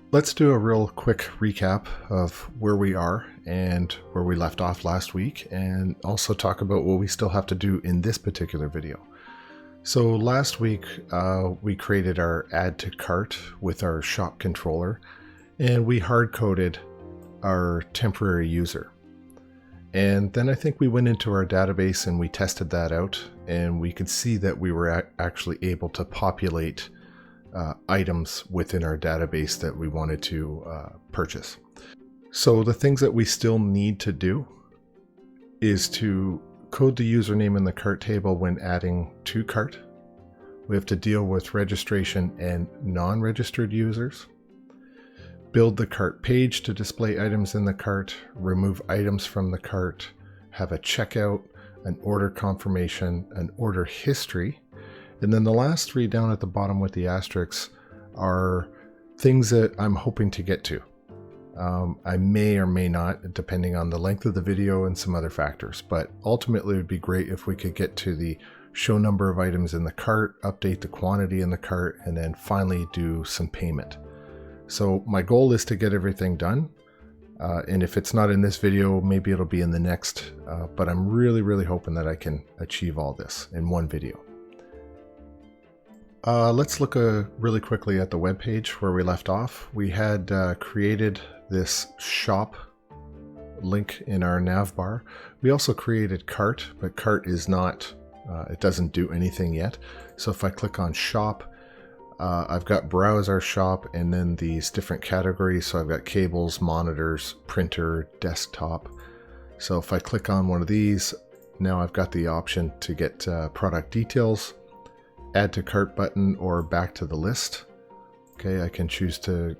Let's do a real quick recap of where we are and where we left off last week, and also talk about what we still have to do in this particular video. So last week we created our add to cart with our shop controller, and we hard-coded our temporary user. And then I think we went into our database and we tested that out, and we could see that we were actually able to populate items within our database that we wanted to purchase. So the things that we still need to do is to code the username in the cart table when adding to cart. We have to deal with registration and non-registered users, build the cart page to display items in the cart, remove items from the cart, have a checkout, an order confirmation, an order history. And then the last three down at the bottom with the asterisks are things that I'm hoping to get to. I may or may not, depending on the length of the video and some other factors, but ultimately it would be great if we could get to the show number of items in the cart, update the quantity in the cart, and then finally do some payment. So my goal is to get everything done. And if it's not in this video, maybe it'll be in the next, but I'm really hoping that I can achieve all this in one video. Let's look really quickly at the web page where we left off. We had created this shop link in our nav bar. We also created cart, but cart is not, it doesn't do anything yet. So if I click on shop, I've got browse our shop and then these different categories. So I've got cables, monitors, printer, desktop. So if I click on one of these, now I've got the option to get product details, add to cart button, or back to the list. Okay, I can choose to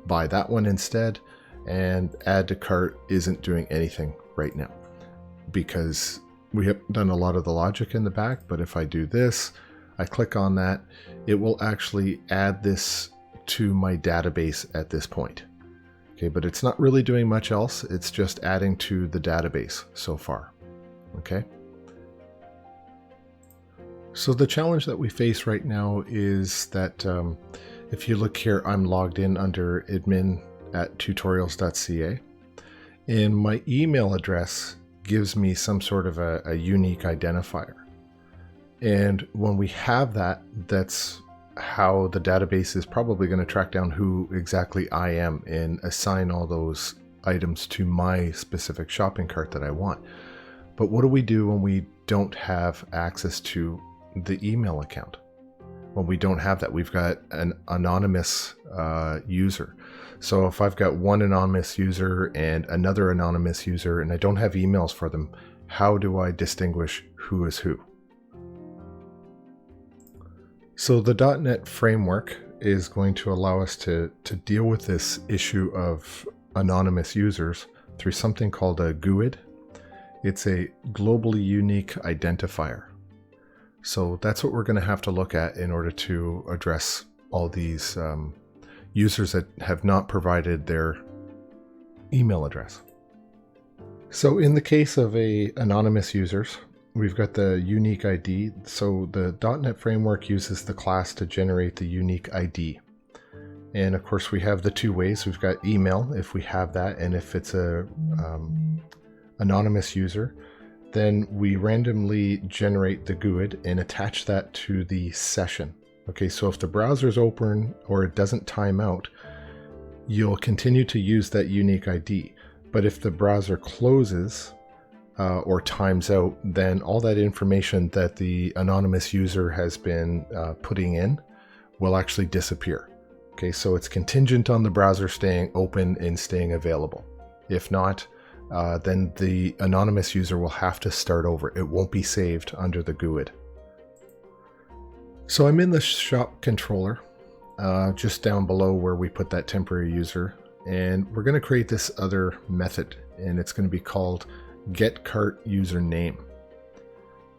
buy that one instead, and add to cart isn't doing anything right now because we have done a lot of the logic in the back. But if I do this, I click on that, it will actually add this to my database at this point. Okay, but it's not really doing much else. It's just adding to the database so far. Okay. So the challenge that we face right now is that if you look here, I'm logged in under admin at tutorials.ca, and my email address gives me some sort of a unique identifier. And when we have that, that's how the database is probably going to track down who exactly I am and assign all those items to my specific shopping cart that I want. But what do we do when we don't have access to the email account? When we don't have that, we've got an anonymous user. So if I've got one anonymous user and another anonymous user and I don't have emails for them, how do I distinguish who is who? So the .NET framework is going to allow us to deal with this issue of anonymous users through something called a GUID. It's a globally unique identifier. So that's what we're going to have to look at in order to address all these users that have not provided their email address. So in the case of anonymous users, we've got the unique ID. So the .NET framework uses the class to generate the unique ID. And of course we have the two ways. We've got email if we have that, and if it's a anonymous user, then we randomly generate the GUID and attach that to the session. Okay, so if the browser is open or it doesn't time out, you'll continue to use that unique ID. But if the browser closes or times out, then all that information that the anonymous user has been putting in will actually disappear. Okay, so it's contingent on the browser staying open and staying available. If not, then the anonymous user will have to start over. It won't be saved under the GUID. So I'm in the shop controller, just down below where we put that temporary user, and we're going to create this other method, and it's going to be called getCartUserName.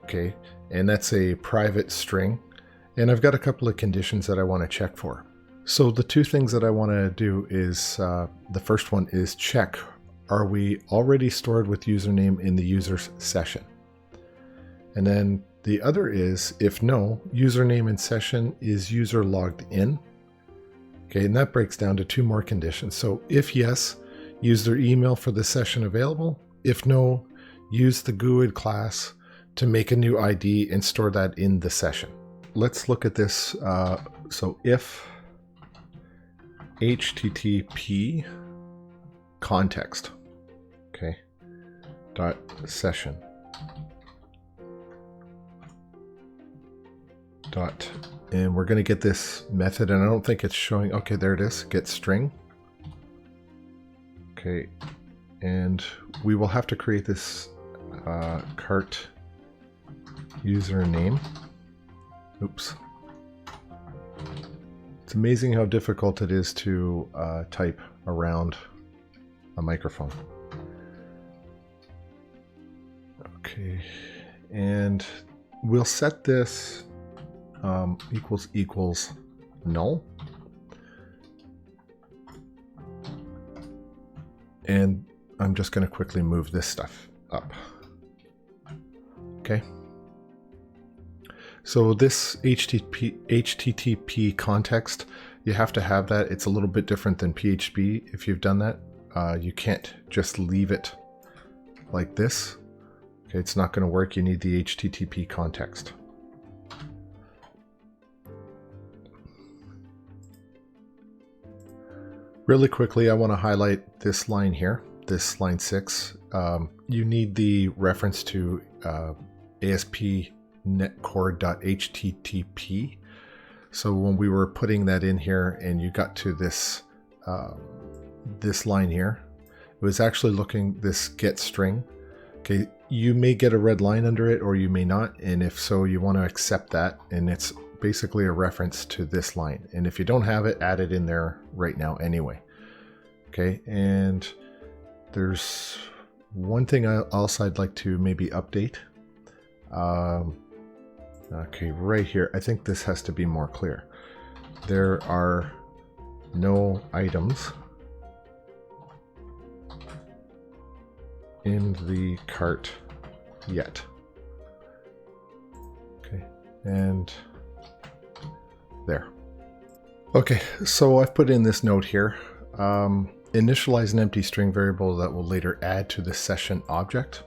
Okay, and that's a private string, and I've got a couple of conditions that I want to check for. So the two things that I want to do is, the first one is check, are we already stored with username in the user's session? And then the other is, if no, username in session is user logged in. Okay, and that breaks down to two more conditions. So if yes, use their email for the session available. If no, use the GUID class to make a new ID and store that in the session. Let's look at this. So if HTTP context, okay, dot session dot, and we're going to get this method, and I don't think it's showing. Okay, there it is. Get string. Okay, and we will have to create this cart username. Oops. It's amazing how difficult it is to type around a microphone. Okay, and we'll set this equals null. And I'm just going to quickly move this stuff up. Okay. So this HTTP context, you have to have that. It's a little bit different than PHP. If you've done that, you can't just leave it like this. Okay, it's not going to work. You need the HTTP context. Really quickly, I want to highlight this line here, this line 6. You need the reference to ASP.NET Core.HTTP. So when we were putting that in here and you got to this this line here, it was actually looking this get string. Okay, you may get a red line under it or you may not, and if so, you want to accept that, and it's basically a reference to this line. And if you don't have it, add it in there right now anyway. Okay, and there's one thing else I'd like to maybe update. Okay, right here, I think this has to be more clear. There are no items in the cart yet. Okay, and there. Okay, so I've put in this note here. Initialize an empty string variable that will later add to the session object.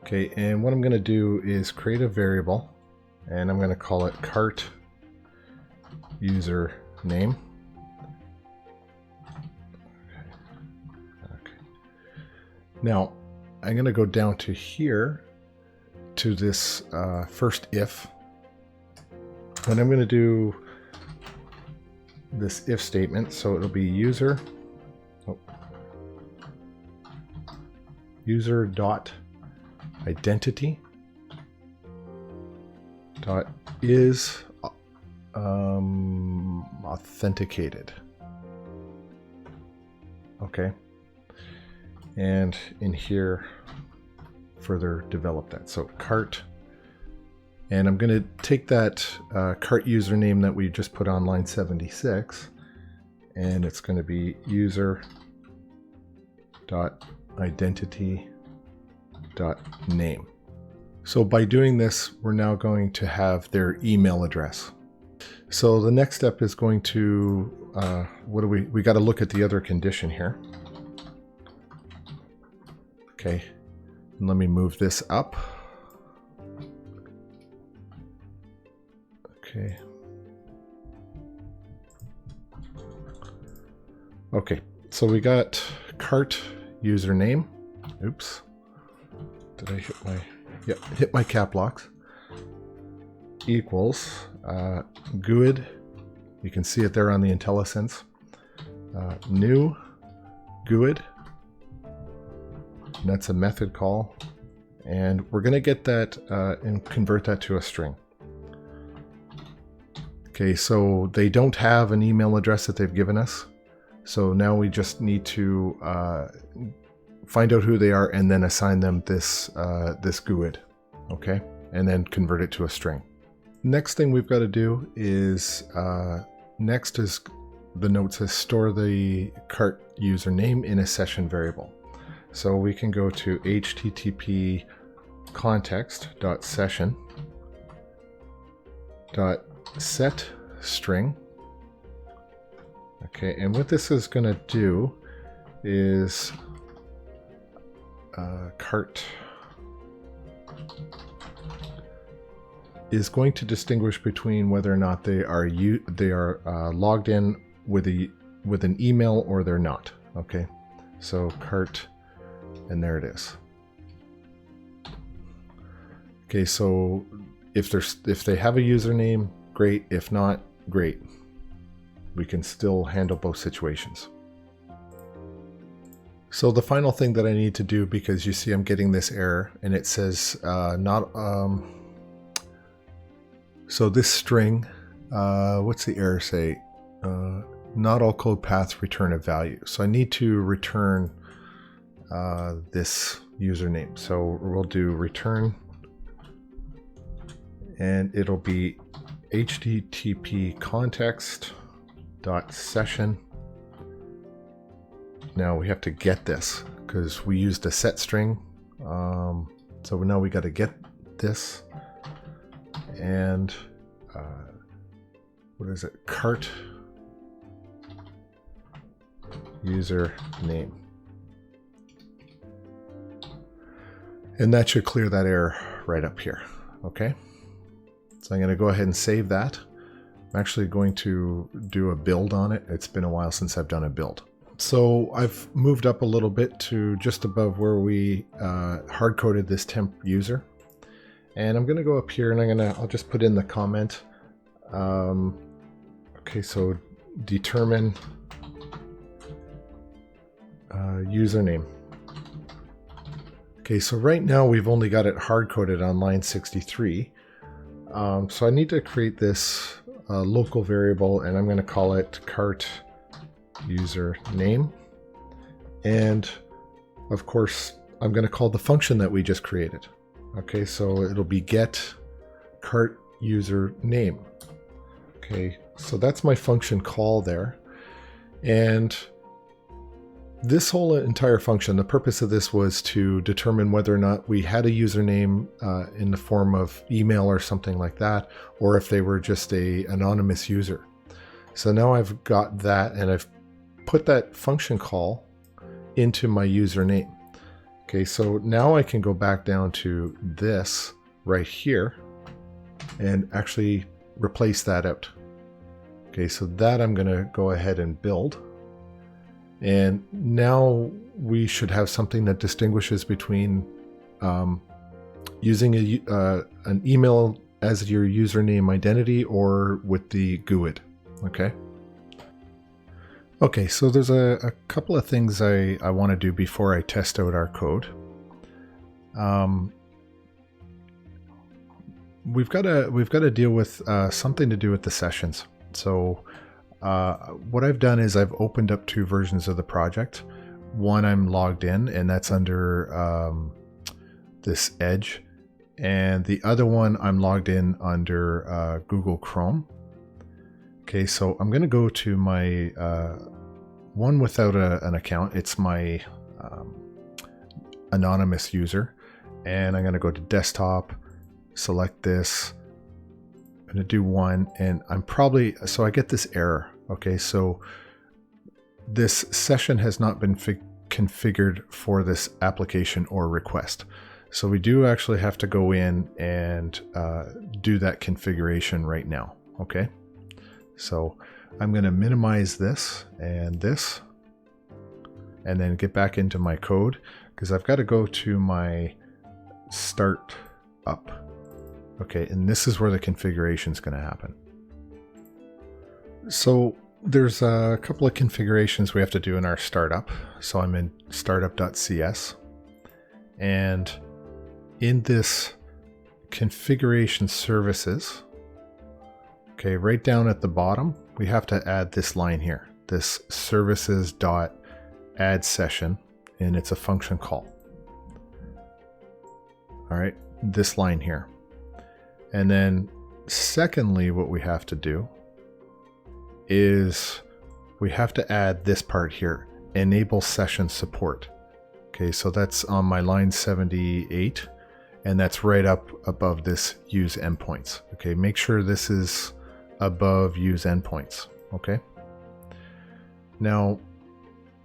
Okay, and what I'm going to do is create a variable, and I'm going to call it cart user name. Okay. Now I'm going to go down to here to this first if, and I'm going to do this if statement. So it'll be user dot identity dot is authenticated. Okay, and in here further develop that. So cart, and I'm going to take that cart username that we just put on line 76, and it's going to be user dot identity dot name. So by doing this, we're now going to have their email address. So the next step is going to we got to look at the other condition here. Okay, and let me move this up. Okay. Okay, so we got cart username. Oops. Did I hit my... Yep, hit my cap locks. Equals GUID. You can see it there on the IntelliSense. New GUID. And that's a method call. And we're going to get that and convert that to a string. Okay, so they don't have an email address that they've given us. So now we just need to find out who they are and then assign them this this GUID, okay, and then convert it to a string. Next thing we've got to do is next is the note says store the cart username in a session variable. So we can go to http context.session.set string. Okay, and what this is going to do is cart is going to distinguish between whether or not they are logged in with an email or they're not. Okay, so cart, and there it is. Okay, so if they have a username, great. If not, great. We can still handle both situations. So the final thing that I need to do, because you see I'm getting this error and it says so this string, what's the error say? Not all code paths return a value. So I need to return this username. So we'll do return, and it'll be http context.session. Now we have to get this because we used a set string. So now we got to get this, and what is it? Cart user name. And that should clear that error right up here. Okay. So I'm going to go ahead and save that. I'm actually going to do a build on it. It's been a while since I've done a build. So I've moved up a little bit to just above where we hard-coded this temp user. And I'm going to go up here and I'll just put in the comment. Okay, so determine username. Okay, so right now we've only got it hard-coded on line 63. So I need to create this local variable, and I'm going to call it cart user name. And of course, I'm going to call the function that we just created. Okay, so it'll be get cart user name. Okay, so that's my function call there. And this whole entire function, the purpose of this was to determine whether or not we had a username in the form of email or something like that, or if they were just an anonymous user. So now I've got that, and I've put that function call into my username. Okay, so now I can go back down to this right here and actually replace that out. Okay, so that I'm going to go ahead and build. And now we should have something that distinguishes between using an email as your username identity or with the GUID. Okay. Okay, so there's a couple of things I want to do before I test out our code. We've got to deal with something to do with the sessions. So what I've done is I've opened up two versions of the project. One I'm logged in, and that's under this Edge, and the other one I'm logged in under Google Chrome. Okay, so I'm going to go to my one without an account. It's my anonymous user, and I'm going to go to desktop, select this. I'm going to do one, and so I get this error. Okay, so this session has not been configured for this application or request. So we do actually have to go in and do that configuration right now. Okay, so I'm going to minimize this, and then get back into my code, because I've got to go to my start up. Okay, and this is where the configuration is going to happen. So there's a couple of configurations we have to do in our startup. So I'm in startup.cs, and in this configuration services, okay, right down at the bottom, we have to add this line here, this services.add session, and it's a function call. All right, this line here. And then secondly, what we have to do is we have to add this part here, enable session support. Okay, so that's on my line 78, and that's right up above this use endpoints. Okay, make sure this is above use endpoints. Okay, Now,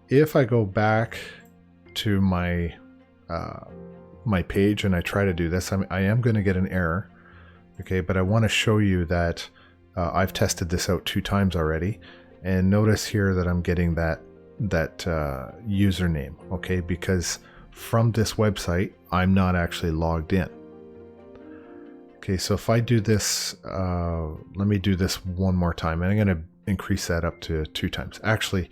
if I go back to my my page and I try to do this, I am going to get an error. Okay, but I want to show you that I've tested this out 2 times already, and notice here that I'm getting that username. Okay, because from this website I'm not actually logged in. Okay, so if I do this, let me do this one more time, and I'm going to increase that up to 2 times. Actually,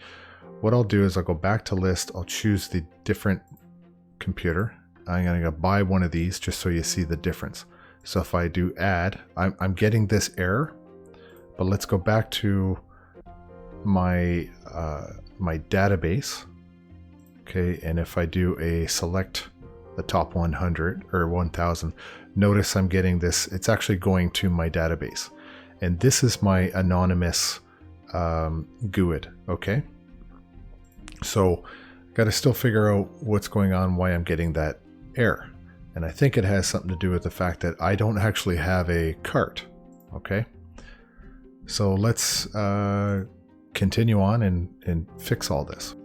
what I'll do is I'll go back to list, I'll choose the different computer. I'm going to go buy one of these just so you see the difference. So if I do add, I'm getting this error, but let's go back to my my database. Okay, and if I do a select the top 100 or 1000, notice I'm getting this. It's actually going to my database, and this is my anonymous GUID. Okay, so got to still figure out what's going on, why I'm getting that error. And I think it has something to do with the fact that I don't actually have a cart. Okay, so let's continue on and fix all this.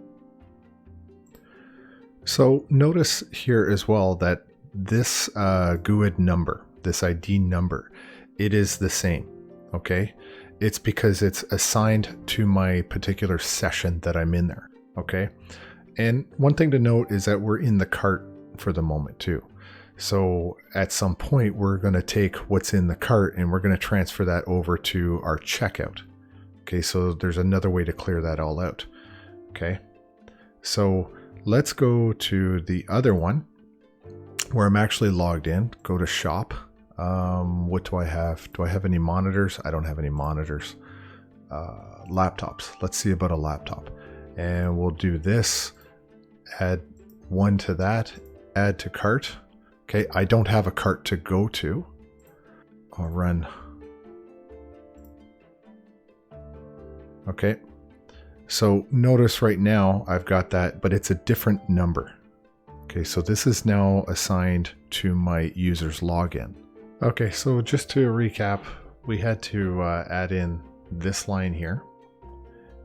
So notice here as well that this GUID number, this ID number, it is the same. Okay, it's because it's assigned to my particular session that I'm in there. Okay, and one thing to note is that we're in the cart for the moment too. So at some point we're going to take what's in the cart and we're going to transfer that over to our checkout. Okay, so there's another way to clear that all out. Okay, so let's go to the other one where I'm actually logged in. Go to shop. What do I have? Do I have any monitors? I don't have any monitors. Laptops. Let's see about a laptop. And we'll do this. Add 1 to that. Add to cart. Okay, I don't have a cart to go to. I'll run. Okay, so notice right now I've got that, but it's a different number. Okay, so this is now assigned to my user's login. Okay, so just to recap, we had to add in this line here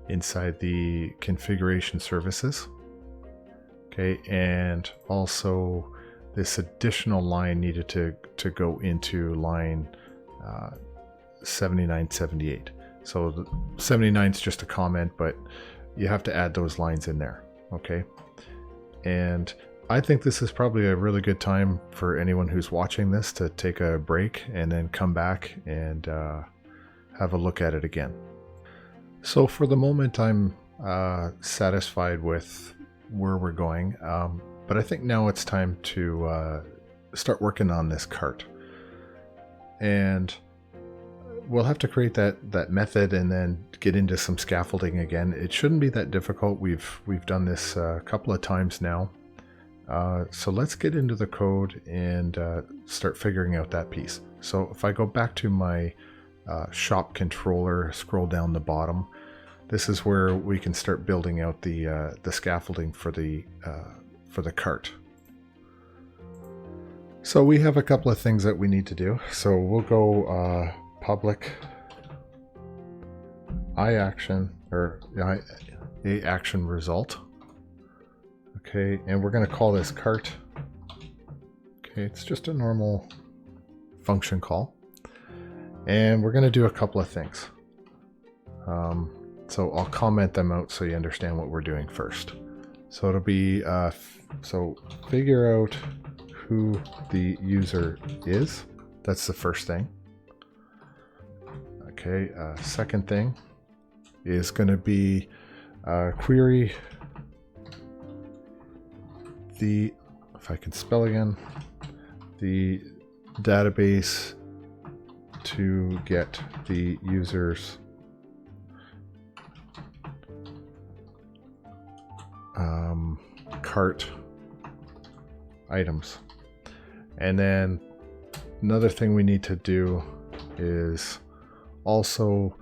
inside the configuration services. Okay, and also this additional line needed to go into line 7978. So the 79 is just a comment, but you have to add those lines in there. Okay, and I think this is probably a really good time for anyone who's watching this to take a break and then come back and have a look at it again. So for the moment, I'm satisfied with where we're going. But I think now it's time to start working on this cart. And we'll have to create that method and then get into some scaffolding again. It shouldn't be that difficult. We've done this a couple of times now. So let's get into the code and start figuring out that piece. So if I go back to my shop controller, scroll down the bottom, this is where we can start building out the scaffolding for the cart. So we have a couple of things that we need to do. So we'll go public iAction or action result. Okay, and we're going to call this cart. Okay, it's just a normal function call. And we're going to do a couple of things. So I'll comment them out so you understand what we're doing first. So it'll be, so figure out who the user is. That's the first thing. Okay, second thing is going to be query the, if I can spell again, the database to get the user's cart items. And then another thing we need to do is also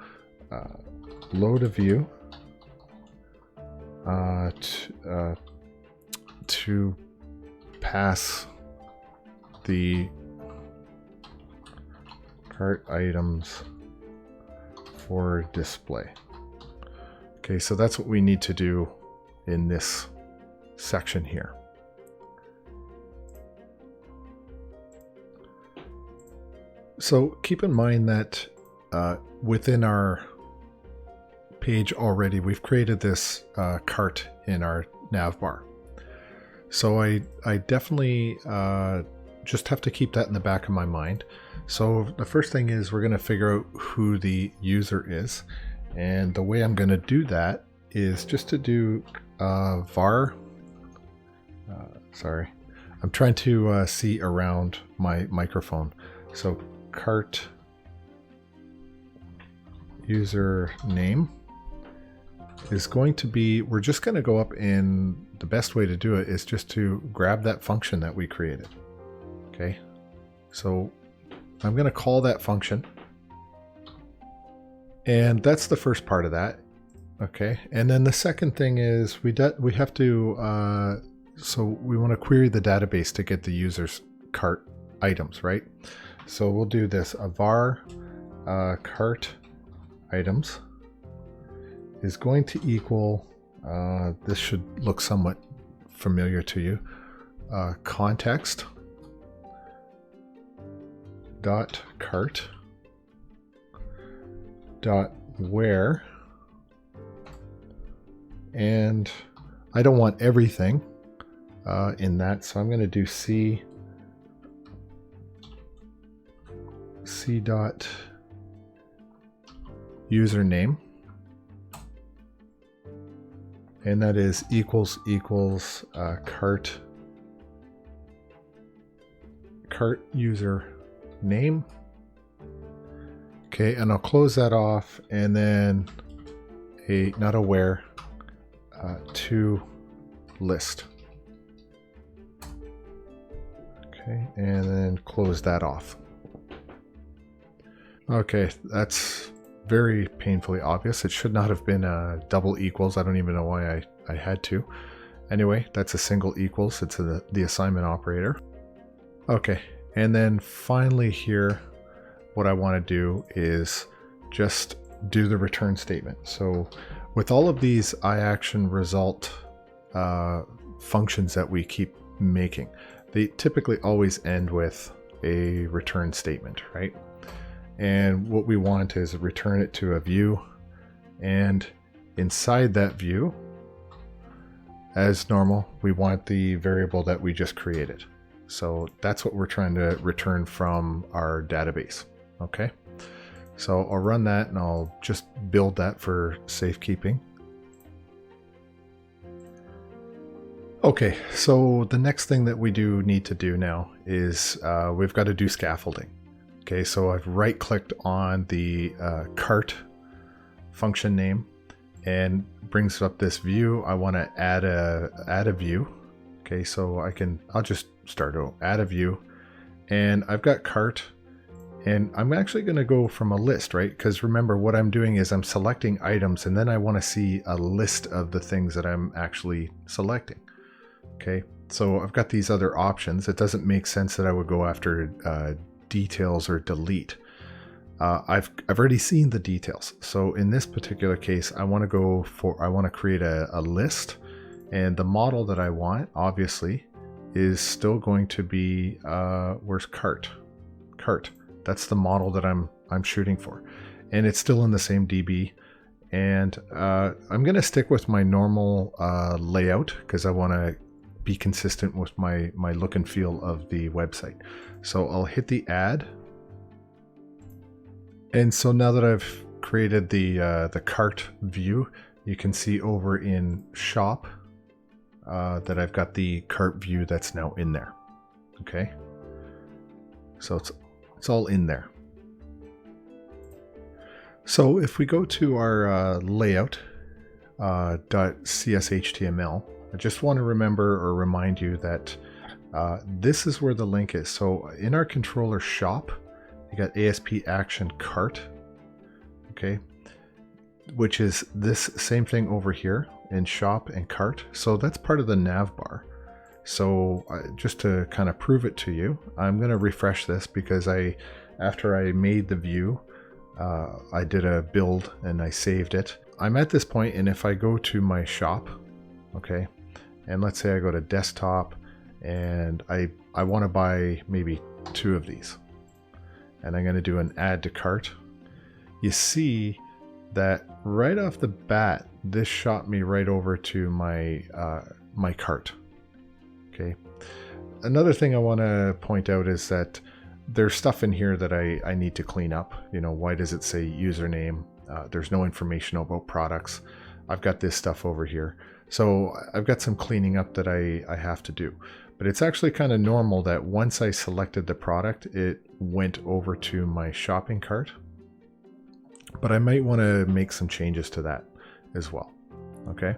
load a view to pass the cart items for display. Okay, so that's what we need to do in this section here. So keep in mind that within our page already, we've created this cart in our nav bar. So I definitely just have to keep that in the back of my mind. So the first thing is we're going to figure out who the user is. And the way I'm going to do that is just to do var. Sorry, I'm trying to see around my microphone. So cart user name is going to be, we're just going to go up, and the best way to do it is just to grab that function that we created. Okay, so I'm going to call that function, and that's the first part of that. Okay, and then the second thing is we have to so we want to query the database to get the user's cart items, right? So we'll do this. A var cart items is going to equal, this should look somewhat familiar to you, context dot cart dot where, and I don't want everything in that, so I'm going to do c dot username, and that is equals cart user name. Okay, and I'll close that off, and then not a where, to list. Okay, and then close that off. Okay, that's very painfully obvious. It should not have been double equals. I don't even know why I had to. Anyway, that's a single equals. It's the assignment operator. Okay, and then finally here, what I want to do is just do the return statement. So with all of these iActionResult functions that we keep making, they typically always end with a return statement, right? And what we want is return it to a view, and inside that view, as normal, we want the variable that we just created. So that's what we're trying to return from our database. Okay, so I'll run that, and I'll just build that for safekeeping. Okay, so the next thing that we do need to do now is we've got to do scaffolding. Okay, so I've right-clicked on the cart function name, and brings up this view. I want to add a view. Okay, so I'll just start add a view, and I've got cart, and I'm actually going to go from a list, right? Because remember, what I'm doing is I'm selecting items, and then I want to see a list of the things that I'm actually selecting. Okay, so I've got these other options. It doesn't make sense that I would go after details or delete. I've already seen the details. So in this particular case, I want to create a list, and the model that I want, obviously, is still going to be where's cart? Cart. That's the model that I'm shooting for, and it's still in the same DB. And I'm going to stick with my normal layout because I want to be consistent with my look and feel of the website. So I'll hit the add. And so now that I've created the cart view, you can see over in shop that I've got the cart view that's now in there. Okay, so it's all in there. So if we go to our layout .cshtml, I just want to remember or remind you that this is where the link is. So in our controller shop, you got ASP action cart, okay, which is this same thing over here in shop and cart. So that's part of the nav bar. So just to kind of prove it to you, I'm going to refresh this because after I made the view, I did a build and I saved it. I'm at this point, and if I go to my shop, okay, and let's say I go to desktop, and I want to buy maybe 2 of these, and I'm going to do an add to cart. You see that right off the bat, this shot me right over to my my cart. Okay. Another thing I want to point out is that there's stuff in here that I need to clean up. You know, why does it say username? There's no information about products. I've got this stuff over here. So I've got some cleaning up that I have to do. But it's actually kind of normal that once I selected the product, it went over to my shopping cart. But I might want to make some changes to that as well. Okay.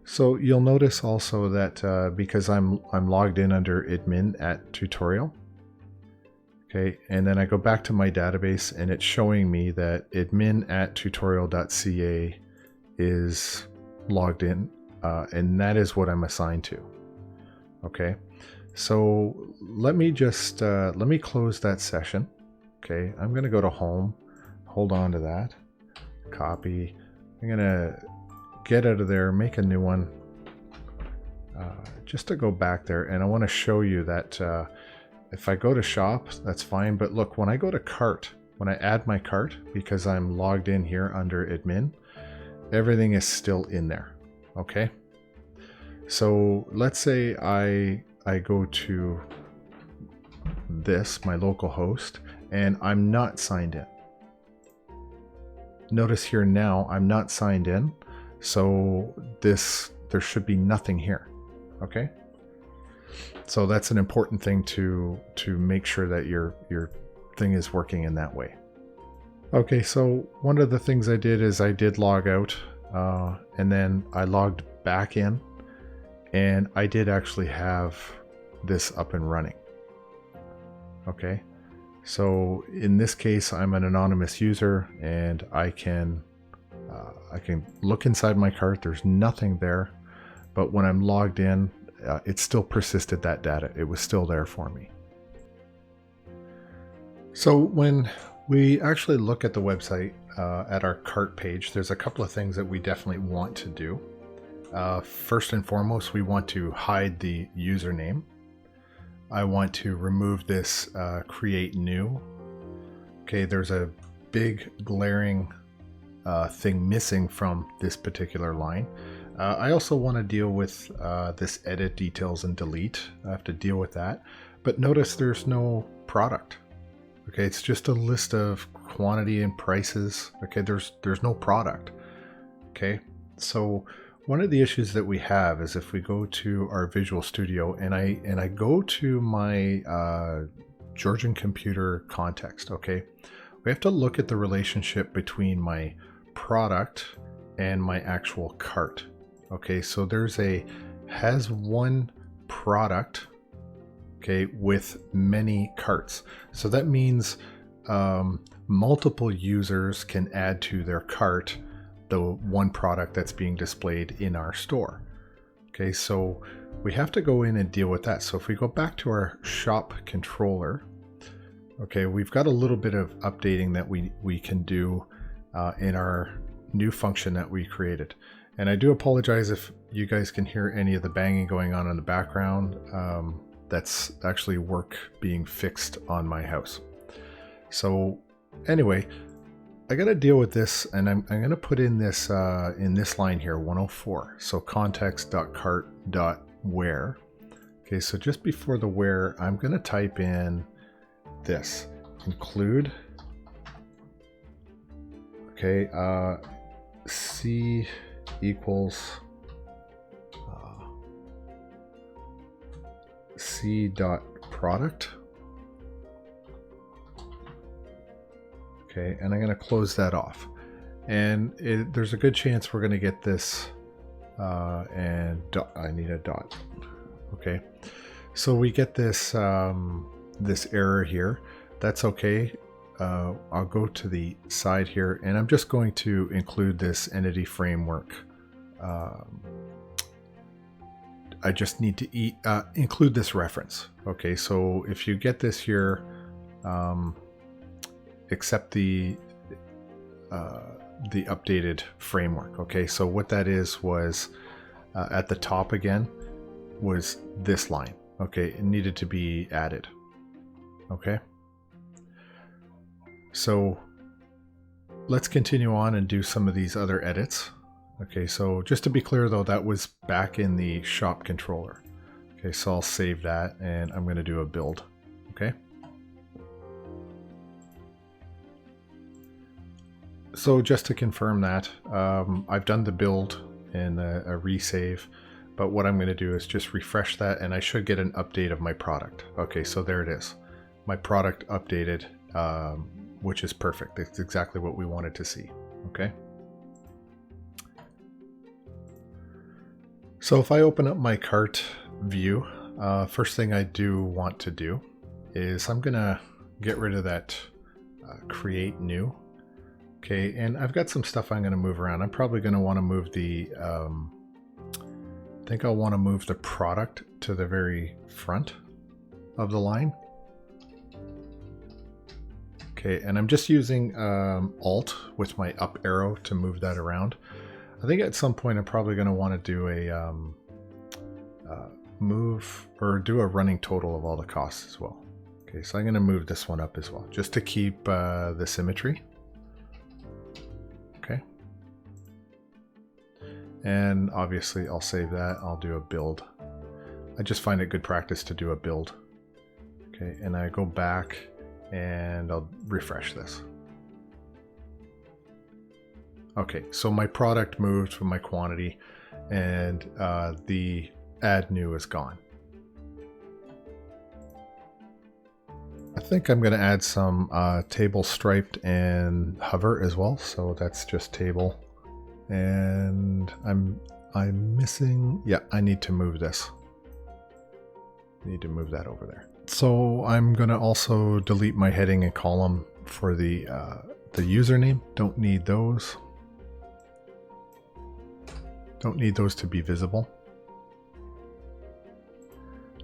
So you'll notice also that because I'm logged in under admin at tutorial, okay, and then I go back to my database and it's showing me that admin at tutorial.ca is logged in, and that is what I'm assigned to. Okay, so let me just let me close that session. Okay, I'm going to go to home, hold on to that, copy. I'm going to get out of there, make a new one, just to go back there. And I want to show you that if I go to shop, that's fine. But look, when I go to cart, when I add my cart, because I'm logged in here under admin, everything is still in there. Okay. So let's say I go to this, my local host, and I'm not signed in. Notice here now, I'm not signed in. So there should be nothing here. Okay. So that's an important thing to make sure that your thing is working in that way. Okay. So one of the things I did is I did log out, and then I logged back in, and I did actually have this up and running. Okay. So in this case, I'm an anonymous user, and I can look inside my cart. There's nothing there, but when I'm logged in, it still persisted that data. It was still there for me. So when we actually look at the website, at our cart page, there's a couple of things that we definitely want to do. First and foremost, we want to hide the username. I want to remove this create new. Okay, there's a big glaring thing missing from this particular line. I also want to deal with this edit details and delete. I have to deal with that. But notice there's no product. Okay, it's just a list of quantity and prices. Okay, there's no product. Okay, so one of the issues that we have is if we go to our Visual Studio and I go to my Georgian computer context, okay, we have to look at the relationship between my product and my actual cart. Okay, so there's has one product, okay, with many carts. So that means multiple users can add to their cart the one product that's being displayed in our store. Okay, so we have to go in and deal with that. So if we go back to our shop controller, okay, we've got a little bit of updating that we can do in our new function that we created. And I do apologize if you guys can hear any of the banging going on in the background. That's actually work being fixed on my house. So anyway, I got to deal with this, and I'm going to put in this line here, 104. So context.cart.where. Okay, so just before the where, I'm going to type in this, include. Okay, C equals C dot product. Okay, and I'm going to close that off. And there's a good chance we're going to get this, and I need a dot. Okay, so we get this this error here. That's okay. I'll go to the side here, and I'm just going to include this entity framework. I just need to include this reference. Okay, so if you get this here, accept the the updated framework. Okay, so what that is was at the top again was this line. Okay, it needed to be added. Okay, so let's continue on and do some of these other edits. Okay, so just to be clear though, that was back in the shop controller. Okay, so I'll save that and I'm going to do a build. Okay. So just to confirm that, I've done the build and a resave, but what I'm going to do is just refresh that and I should get an update of my product. Okay, so there it is. My product updated, which is perfect. It's exactly what we wanted to see. Okay. So if I open up my cart view, first thing I do want to do is I'm going to get rid of that create new. Okay, and I've got some stuff I'm going to move around. I'm probably going to want to move the, I think I'll want to move the product to the very front of the line. Okay, and I'm just using Alt with my up arrow to move that around. I think at some point I'm probably going to want to do a move or do a running total of all the costs as well. Okay, so I'm going to move this one up as well, just to keep the symmetry. Okay. And obviously I'll save that. I'll do a build. I just find it good practice to do a build. Okay, and I go back and I'll refresh this. Okay, so my product moved from my quantity and the add new is gone. I think I'm going to add some table striped and hover as well. So that's just table. And I'm missing, yeah, I need to move this. I need to move that over there. So I'm going to also delete my heading and column for the username. Don't need those. Don't need those to be visible.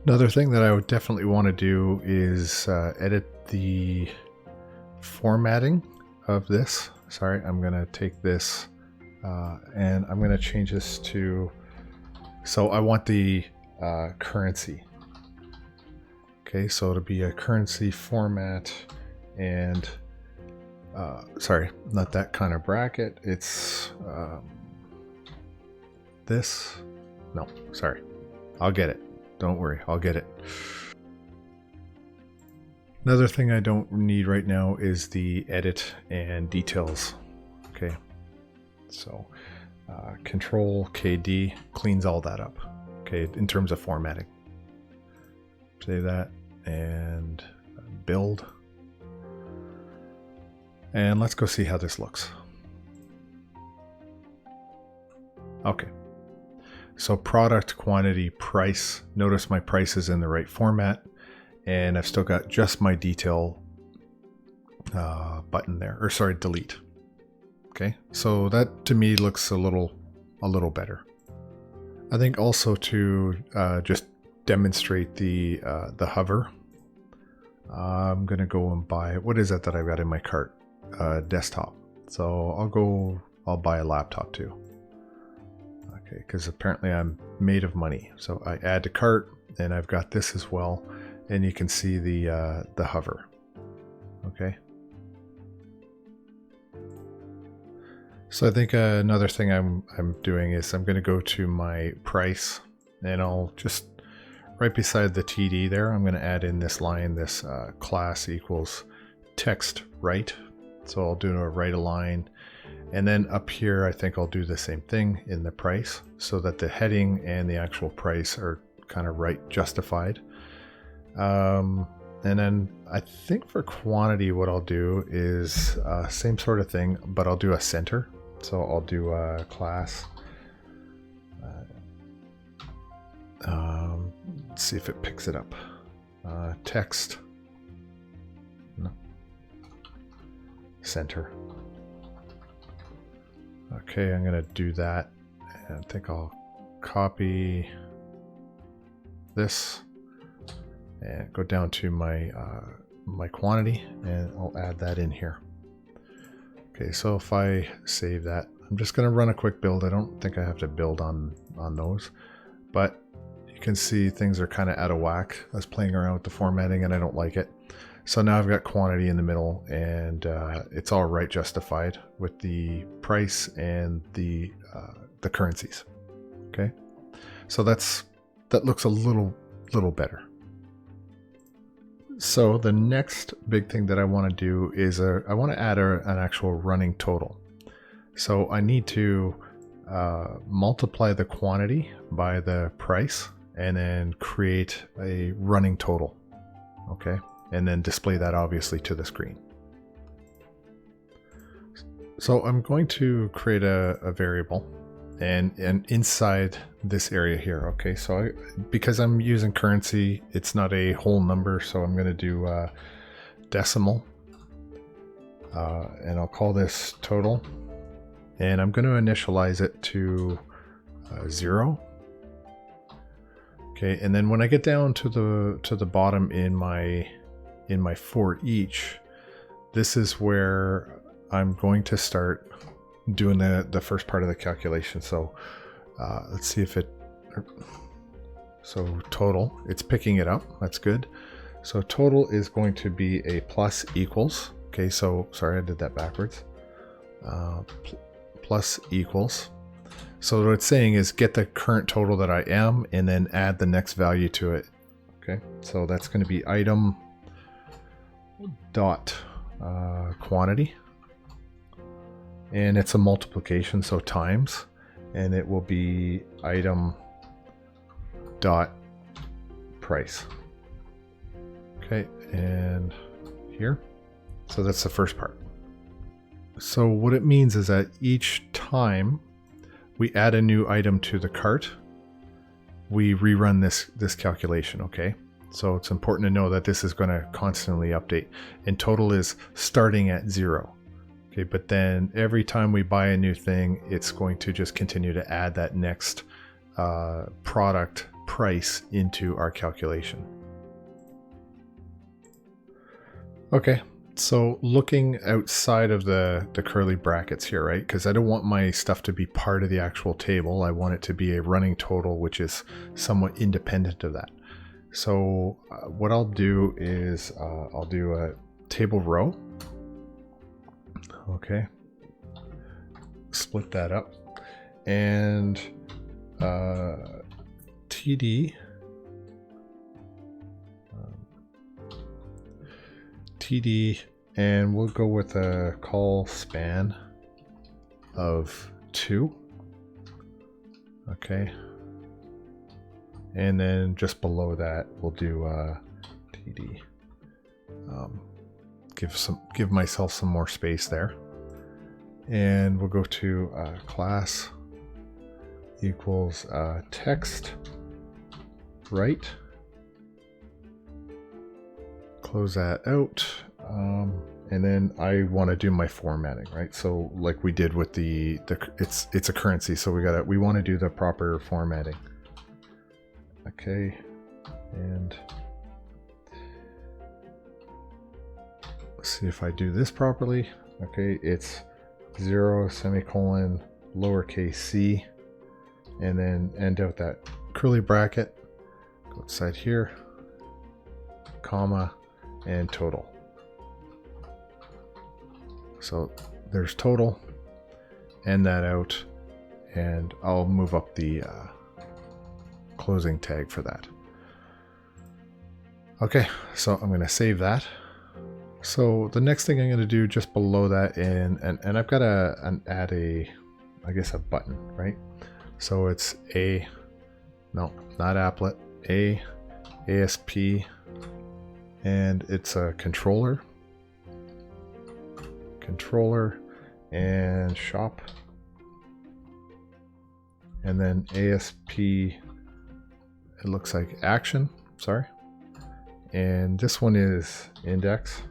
Another thing that I would definitely want to do is edit the formatting of this. Sorry, I'm going to take this and I'm going to change this to, so I want the currency. Okay, so it'll be a currency format and, sorry, not that kind of bracket. It's this. No, sorry. I'll get it. Don't worry, I'll get it. Another thing I don't need right now is the edit and details. Okay, so Control KD cleans all that up. Okay, in terms of formatting. Save that and build. And let's go see how this looks. Okay. So product, quantity, price. Notice my price is in the right format and I've still got just my detail button there, or sorry, delete. Okay, so that to me looks a little better. I think also to just demonstrate the hover, I'm gonna go and buy, what is that I've got in my cart? Desktop. So I'll buy a laptop too. Okay, because apparently I'm made of money. So I add to cart and I've got this as well. And you can see the hover. Okay. So I think another thing I'm doing is I'm going to go to my price and I'll just right beside the TD there, I'm going to add in this line, this class equals text right. So I'll do a right align. And then up here, I think I'll do the same thing in the price so that the heading and the actual price are kind of right justified. And then I think for quantity, what I'll do is same sort of thing, but I'll do a center. So I'll do a class. Let's see if it picks it up. Text. No. Center. Okay, I'm going to do that. And I think I'll copy this and go down to my my quantity and I'll add that in here. Okay, so if I save that, I'm just going to run a quick build. I don't think I have to build on those, but you can see things are kind of out of whack. I was playing around with the formatting and I don't like it. So now I've got quantity in the middle, and it's all right justified with the price and the currencies. Okay, so that looks a little better. So the next big thing that I want to do is I want to add an actual running total. So I need to multiply the quantity by the price and then create a running total. Okay, and then display that obviously to the screen. So I'm going to create a variable and inside this area here. Okay, so because I'm using currency, it's not a whole number, so I'm going to do decimal, and I'll call this total, and I'm going to initialize it to 0. Okay, and then when I get down to the bottom in my for each, this is where I'm going to start doing the first part of the calculation. So let's see if so total, it's picking it up. That's good. So total is going to be a plus equals. Okay, so sorry, I did that backwards. Plus equals. So what it's saying is get the current total that I am and then add the next value to it. Okay, so that's going to be item dot quantity, and it's a multiplication, so times, and it will be item dot price. Okay, and here, so that's the first part. So what it means is that each time we add a new item to the cart, we rerun this calculation. Okay, so it's important to know that this is going to constantly update, and total is starting at 0. Okay, but then every time we buy a new thing, it's going to just continue to add that next product price into our calculation. Okay, so looking outside of the curly brackets here, right? Because I don't want my stuff to be part of the actual table. I want it to be a running total, which is somewhat independent of that. So what I'll do is I'll do a table row. Okay, split that up, and TD and we'll go with a call span of 2. Okay, and then just below that we'll do TD. Give myself some more space there, and we'll go to class equals text right. Close that out, and then I want to do my formatting, right? So like we did with it's a currency, so we want to do the proper formatting. Okay, and let's see if I do this properly. Okay, it's 0 semicolon lowercase c, and then end out that curly bracket, go outside here, comma, and total. So there's total, end that out, and I'll move up the closing tag for that. Okay, so I'm going to save that. So the next thing I'm going to do just below that, and I've got to add I guess a button, right? So it's no, not applet, ASP, and it's a controller, and shop, and then ASP, it looks like action, sorry, and this one is index.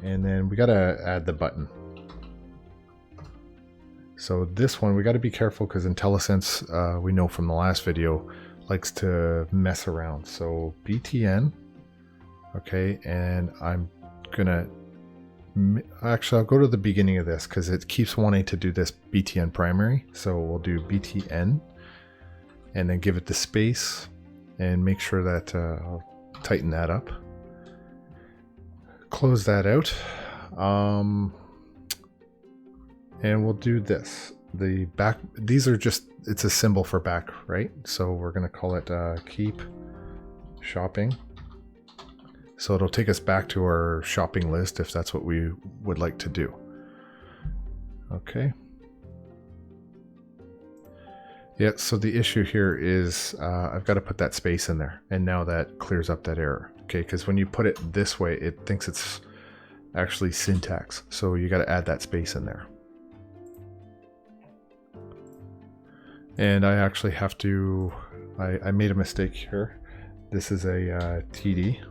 And then we got to add the button. So this one, we got to be careful because IntelliSense, we know from the last video, likes to mess around. So BTN, okay, and I'm going to Actually, I'll go to the beginning of this because it keeps wanting to do this btn primary. So we'll do btn and then give it the space and make sure that I'll tighten that up. Close that out. And we'll do this. The back, these are just, it's a symbol for back, right? So we're going to call it keep shopping. So it'll take us back to our shopping list if that's what we would like to do. Okay. Yeah, so the issue here is I've got to put that space in there. And now that clears up that error. Okay, because when you put it this way, it thinks it's actually syntax. So you got to add that space in there. And I actually have to, I made a mistake here. This is a TD.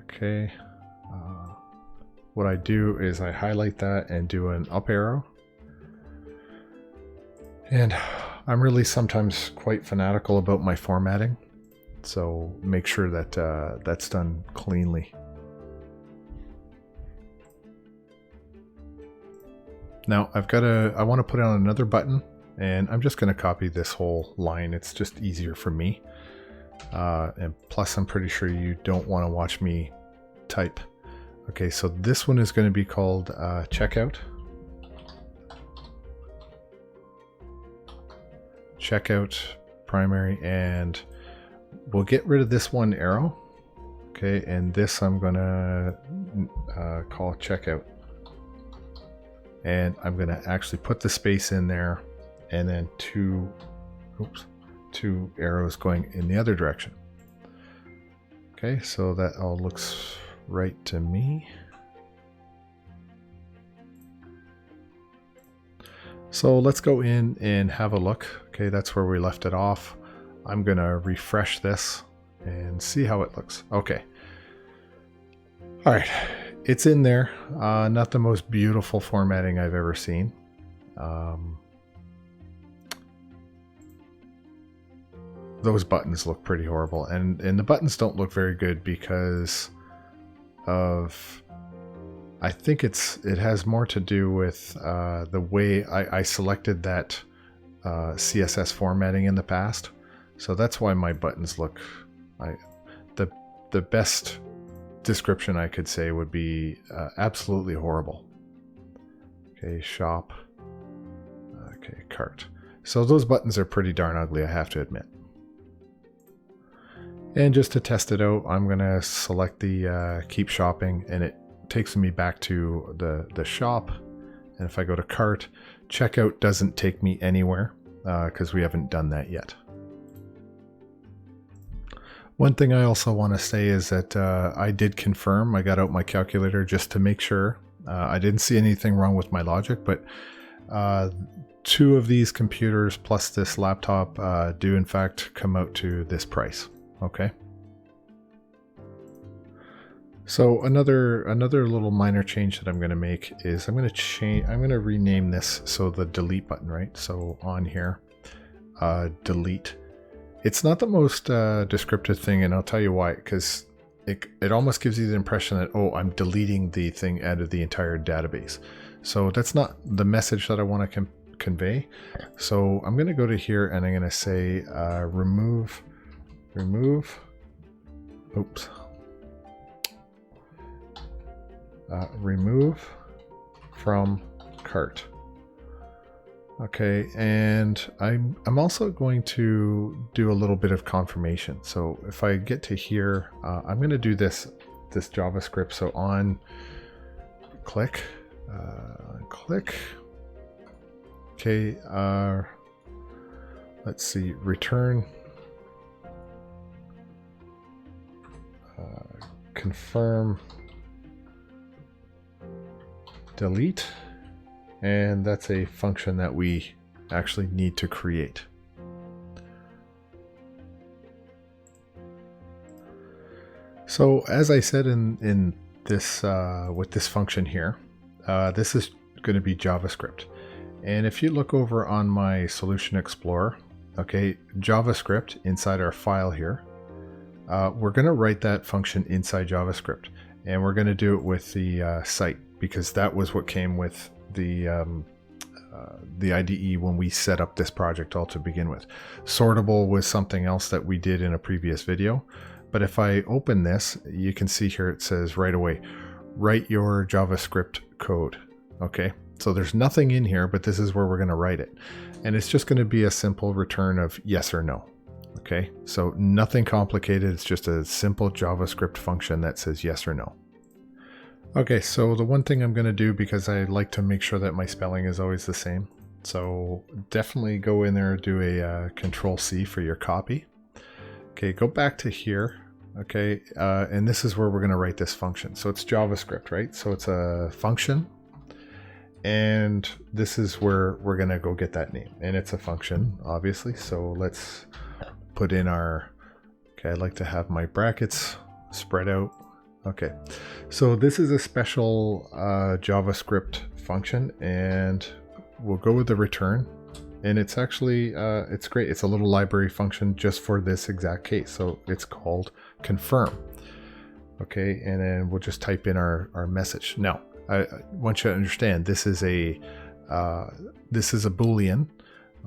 Okay. What I do is I highlight that and do an up arrow. And I'm really sometimes quite fanatical about my formatting. So make sure that that's done cleanly. Now I want to put on another button, and I'm just going to copy this whole line. It's just easier for me. And plus I'm pretty sure you don't want to watch me type. Okay, so this one is going to be called checkout. Checkout primary, and we'll get rid of this one arrow. Okay, and this I'm going to call checkout. And I'm going to actually put the space in there, and then two arrows going in the other direction. Okay, so that all looks right to me. So let's go in and have a look. Okay, that's where we left it off. I'm going to refresh this and see how it looks. Okay. All right. It's in there. Not the most beautiful formatting I've ever seen. Those buttons look pretty horrible, and the buttons don't look very good because of, I think it has more to do with the way I selected that CSS formatting in the past. So that's why my buttons look, the best description I could say would be absolutely horrible. Okay, shop. Okay, cart. So those buttons are pretty darn ugly, I have to admit. And just to test it out, I'm going to select the keep shopping, and it takes me back to the shop. And if I go to cart, checkout doesn't take me anywhere because we haven't done that yet. One thing I also want to say is that I did confirm, I got out my calculator just to make sure. I didn't see anything wrong with my logic, but 2 of these computers plus this laptop do in fact come out to this price. Okay. So another little minor change that I'm going to make is I'm going to rename this, so the delete button, right? So on here, delete. It's not the most descriptive thing, and I'll tell you why, because it almost gives you the impression that, oh, I'm deleting the thing out of the entire database. So that's not the message that I want to convey. So I'm going to go to here and I'm going to say remove, oops, remove from cart. Okay, and I'm also going to do a little bit of confirmation. So if I get to here, I'm going to do this JavaScript. So on click, click. Okay, let's see, return, confirm, delete. And that's a function that we actually need to create. So as I said in this with this function here, this is going to be JavaScript. And if you look over on my Solution Explorer, okay, JavaScript inside our file here, we're going to write that function inside JavaScript, and we're going to do it with the site, because that was what came with the IDE when we set up this project all to begin with. Sortable was something else that we did in a previous video. But if I open this, you can see here it says right away, write your JavaScript code. Okay, so there's nothing in here, but this is where we're going to write it. And it's just going to be a simple return of yes or no. Okay, so nothing complicated. It's just a simple JavaScript function that says yes or no. Okay, so the one thing I'm going to do, because I like to make sure that my spelling is always the same, so definitely go in there and do a Control-C for your copy. Okay, go back to here. Okay, and this is where we're going to write this function. So it's JavaScript, right? So it's a function, and this is where we're going to go get that name. And it's a function, obviously. So let's put in our, okay, I like to have my brackets spread out. Okay, so this is a special JavaScript function, and we'll go with the return. And it's actually, it's great. It's a little library function just for this exact case. So it's called confirm. Okay, and then we'll just type in our message. Now, I want you to understand this is a Boolean.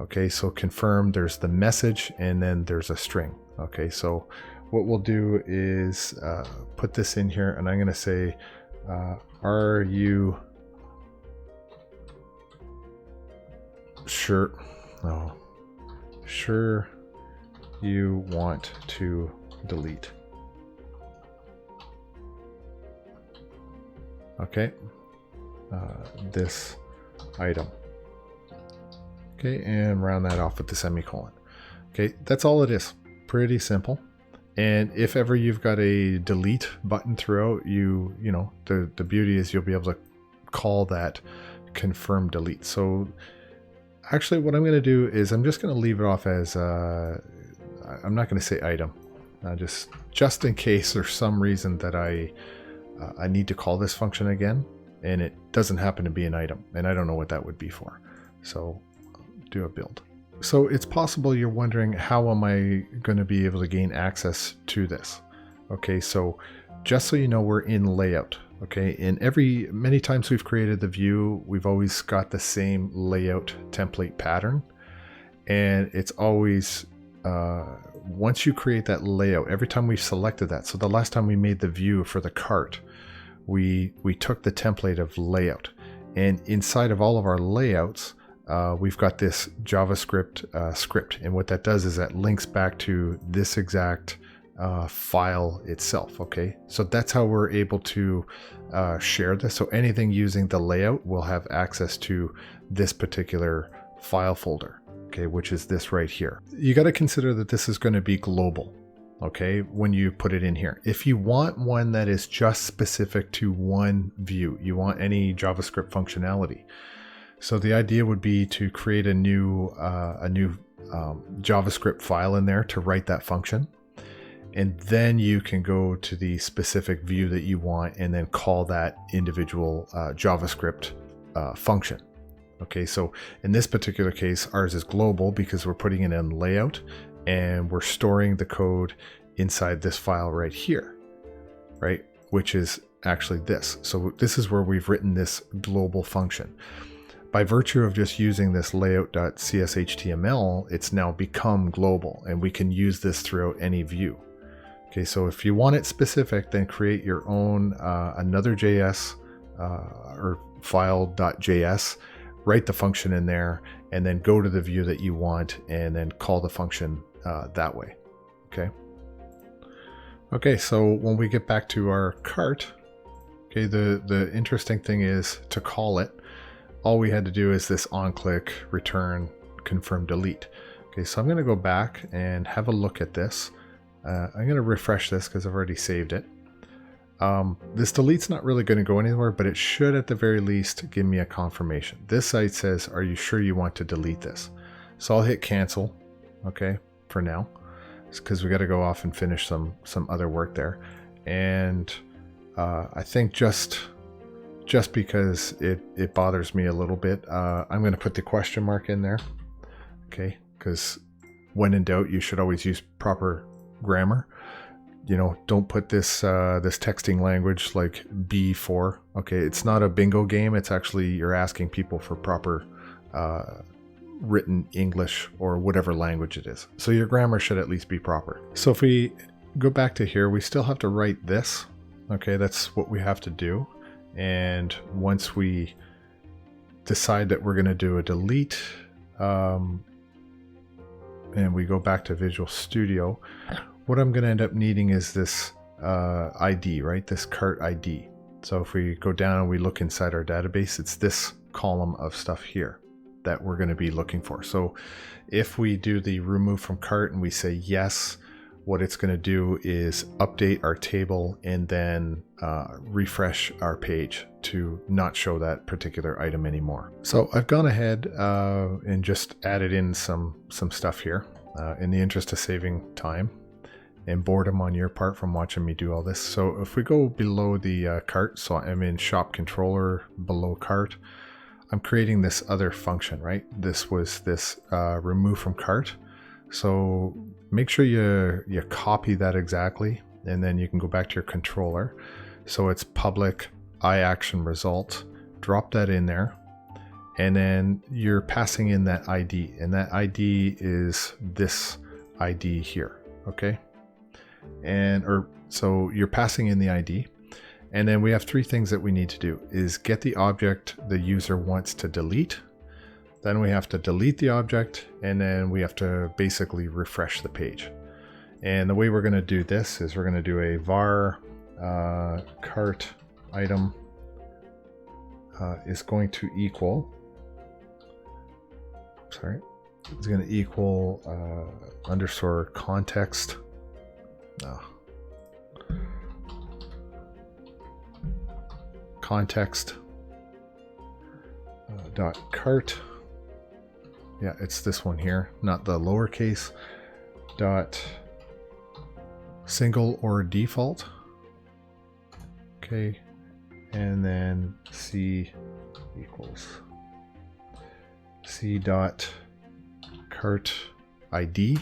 Okay, so confirm, there's the message, and then there's a string. Okay, so what we'll do is put this in here, and I'm going to say, are you sure? No, sure you want to delete. Okay, this item. Okay, and round that off with the semicolon. Okay, that's all it is. Pretty simple. And if ever you've got a delete button throughout, you know, the beauty is you'll be able to call that confirm delete. So actually what I'm going to do is I'm just going to leave it off as, I'm not going to say item, just in case there's some reason that I need to call this function again, and it doesn't happen to be an item, and I don't know what that would be for. So do a build. So it's possible you're wondering, how am I going to be able to gain access to this? Okay, so just so you know, we're in layout. Okay, in many times we've created the view, we've always got the same layout template pattern. And it's always, once you create that layout, every time we've selected that, so the last time we made the view for the cart, we took the template of layout. And inside of all of our layouts, we've got this JavaScript script, and what that does is that links back to this exact file itself. Okay, so that's how we're able to share this. So anything using the layout will have access to this particular file folder, okay, which is this right here. You got to consider that this is going to be global, okay, when you put it in here. If you want one that is just specific to one view, you want any JavaScript functionality. So the idea would be to create a new JavaScript file in there to write that function. And then you can go to the specific view that you want and then call that individual JavaScript function. Okay, so in this particular case, ours is global because we're putting it in layout and we're storing the code inside this file right here, right? Which is actually this. So this is where we've written this global function. By virtue of just using this layout.cshtml, it's now become global, and we can use this throughout any view. Okay, so if you want it specific, then create your own another JS or file.js, write the function in there, and then go to the view that you want, and then call the function that way. Okay. Okay, so when we get back to our cart, okay, the interesting thing is to call it. All we had to do is this onClick, return, confirm, delete. Okay, so I'm going to go back and have a look at this. I'm going to refresh this because I've already saved it. This delete's not really going to go anywhere, but it should at the very least give me a confirmation. This site says, are you sure you want to delete this? So I'll hit cancel, okay, for now, because we got to go off and finish some other work there. And I think just because it bothers me a little bit, I'm going to put the question mark in there, okay, because when in doubt, you should always use proper grammar. you know, don't put this this texting language like B4. Okay, it's not a bingo game. It's actually you're asking people for proper written English or whatever language it is. So your grammar should at least be proper. So if we go back to here, we still have to write this. Okay, that's what we have to do. And once we decide that we're going to do a delete, and we go back to Visual Studio, what I'm going to end up needing is this ID, right? This cart ID. So if we go down and we look inside our database, it's this column of stuff here that we're going to be looking for. So if we do the remove from cart and we say yes, what it's going to do is update our table and then refresh our page to not show that particular item anymore. So I've gone ahead and just added in some stuff here in the interest of saving time and boredom on your part from watching me do all this. So if we go below the cart, so I'm in shop controller below cart, I'm creating this other function, right? This was this remove from cart. So make sure you copy that exactly, and then you can go back to your controller. So it's public iAction result, drop that in there, and then you're passing in that ID, and that ID is this ID here, okay? So you're passing in the ID, and then we have three things that we need to do is get the object the user wants to delete. Then we have to delete the object, and then we have to basically refresh the page. And the way we're going to do this is we're going to do a var cart item is going to equal, it's going to equal underscore context. Context dot cart. Yeah, it's this one here, not the lowercase. Dot single or default. Okay, and then C equals C dot cart ID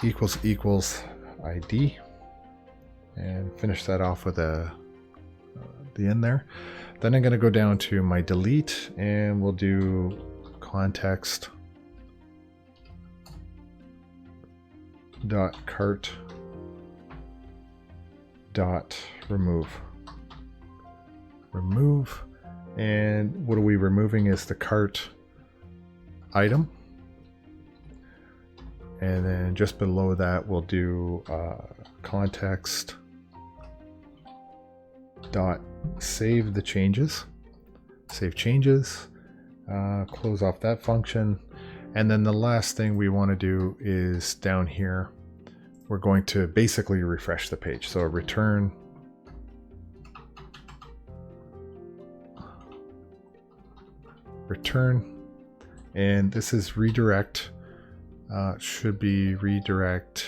equals ID, and finish that off with the end there. Then I'm going to go down to my delete, and we'll do context dot cart dot remove. And what are we removing is the cart item. And then just below that, we'll do context dot save the changes. Save changes. Close off that function. And then the last thing we want to do is down here, we're going to basically refresh the page. So return and this is redirect. Should be redirect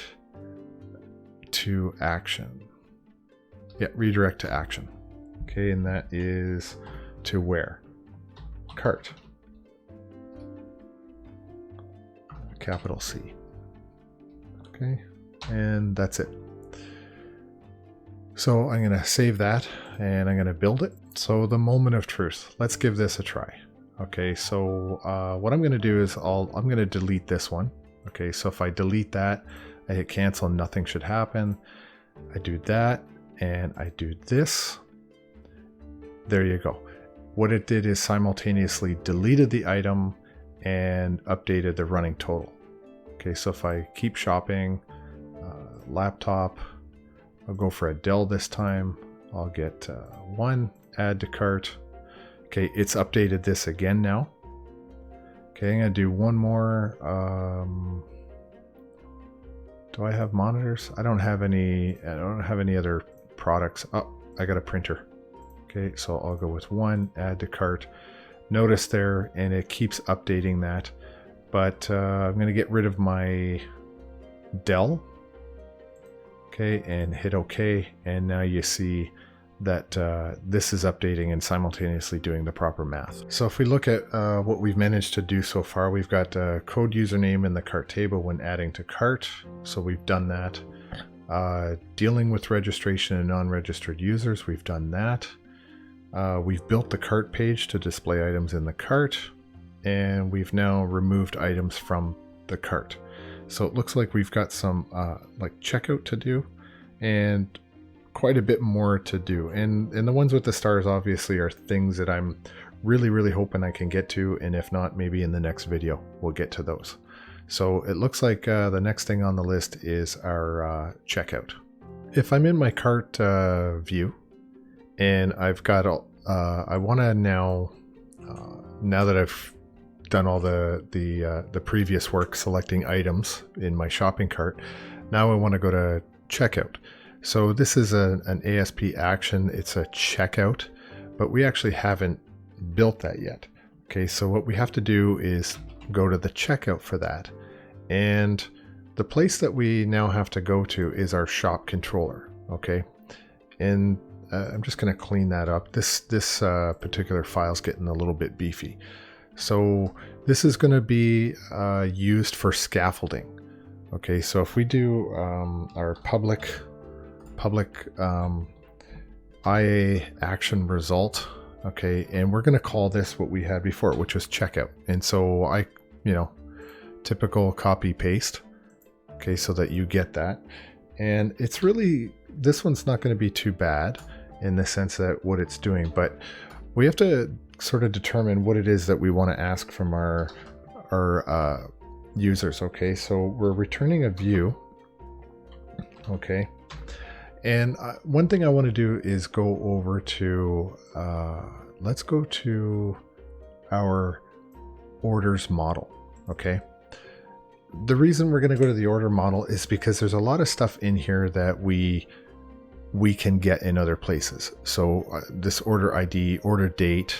to action. Yeah, redirect to action. Okay, and that is to where? Cart. Capital C. Okay, and that's it. So I'm going to save that and I'm going to build it. So the moment of truth. Let's give this a try. Okay, so what I'm going to do is I'm going to delete this one. Okay, so if I delete that, I hit cancel, nothing should happen. I do that and I do this. There you go. What it did is simultaneously deleted the item and updated the running total. Okay, so if I keep shopping, laptop, I'll go for a Dell this time. I'll get one, add to cart. Okay, it's updated this again now. Okay, I'm gonna do one more. Do I have monitors? I don't have any other products. Oh, I got a printer. Okay, so I'll go with one, add to cart. Notice there, and it keeps updating that. But I'm gonna get rid of my Dell. Okay, and hit OK, and now you see that this is updating and simultaneously doing the proper math. So if we look at what we've managed to do so far, we've got code username in the cart table when adding to cart. So we've done that. Dealing with registration and non-registered users, we've done that. We've built the cart page to display items in the cart, and we've now removed items from the cart. So it looks like we've got some like checkout to do and quite a bit more to do. And the ones with the stars obviously are things that I'm really hoping I can get to, and if not, maybe in the next video we'll get to those. So it looks like the next thing on the list is our checkout. If I'm in my cart view and I've got I want to now that I've done all the previous work selecting items in my shopping cart, now I want to go to checkout. So this is an ASP action. It's a checkout, but we actually haven't built that yet. Okay, so what we have to do is go to the checkout for that. And the place that we now have to go to is our shop controller. Okay, and I'm just going to clean that up. This particular file is getting a little bit beefy. So this is going to be used for scaffolding. Okay, so if we do our public IA action result, okay, and we're going to call this what we had before, which was checkout. And so typical copy paste, okay, so that you get that. And it's really, this one's not going to be too bad in the sense that what it's doing, but we have to sort of determine what it is that we want to ask from our users. Okay, so we're returning a view. Okay, and one thing I want to do is go over to let's go to our orders model. Okay, the reason we're going to go to the order model is because there's a lot of stuff in here that we can get in other places. So this order ID, order date,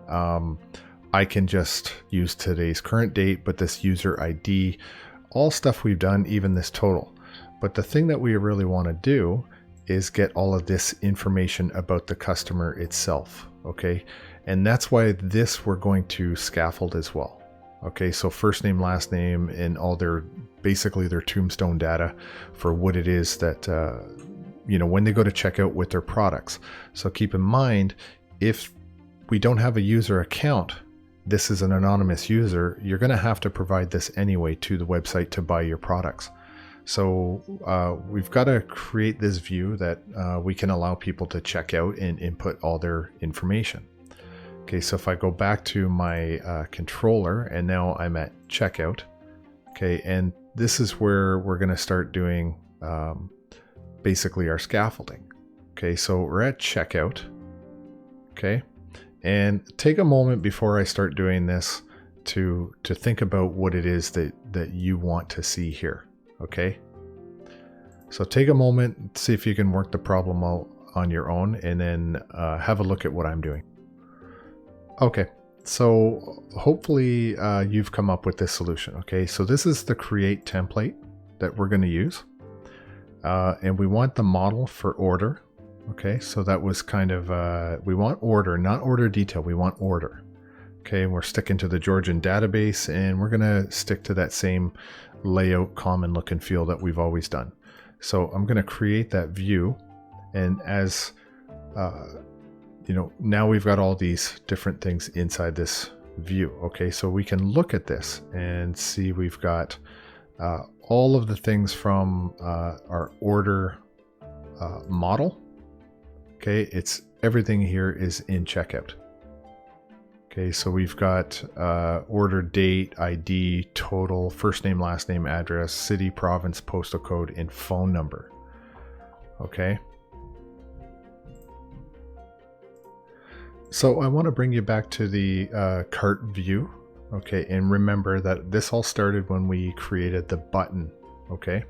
I can just use today's current date, but this user ID, all stuff we've done, even this total. But the thing that we really want to do is get all of this information about the customer itself. Okay, and that's why this we're going to scaffold as well. Okay, so first name, last name, and all basically their tombstone data for what it is that when they go to checkout with their products. So keep in mind, if we don't have a user account, this is an anonymous user, you're going to have to provide this anyway to the website to buy your products. So we've got to create this view that we can allow people to check out and input all their information. Okay, so if I go back to my controller, and now I'm at checkout. Okay, and this is where we're going to start doing basically our scaffolding. Okay, so we're at checkout. Okay, and take a moment before I start doing this to think about what it is that you want to see here. Okay, so take a moment, see if you can work the problem out on your own, and then have a look at what I'm doing. Okay, so hopefully you've come up with this solution. Okay, so this is the create template that we're going to use, and we want the model for order. Okay, so that was kind of we want order, not order detail, we want order. Okay, we're sticking to the Georgian database, and we're going to stick to that same layout, common look and feel that we've always done. So I'm going to create that view, and as now we've got all these different things inside this view. Okay, so we can look at this and see we've got all of the things from our order model. Okay, it's everything here is in checkout. Okay, so we've got order date, ID, total, first name, last name, address, city, province, postal code, and phone number. Okay. So I want to bring you back to the cart view. Okay, and remember that this all started when we created the button. Okay.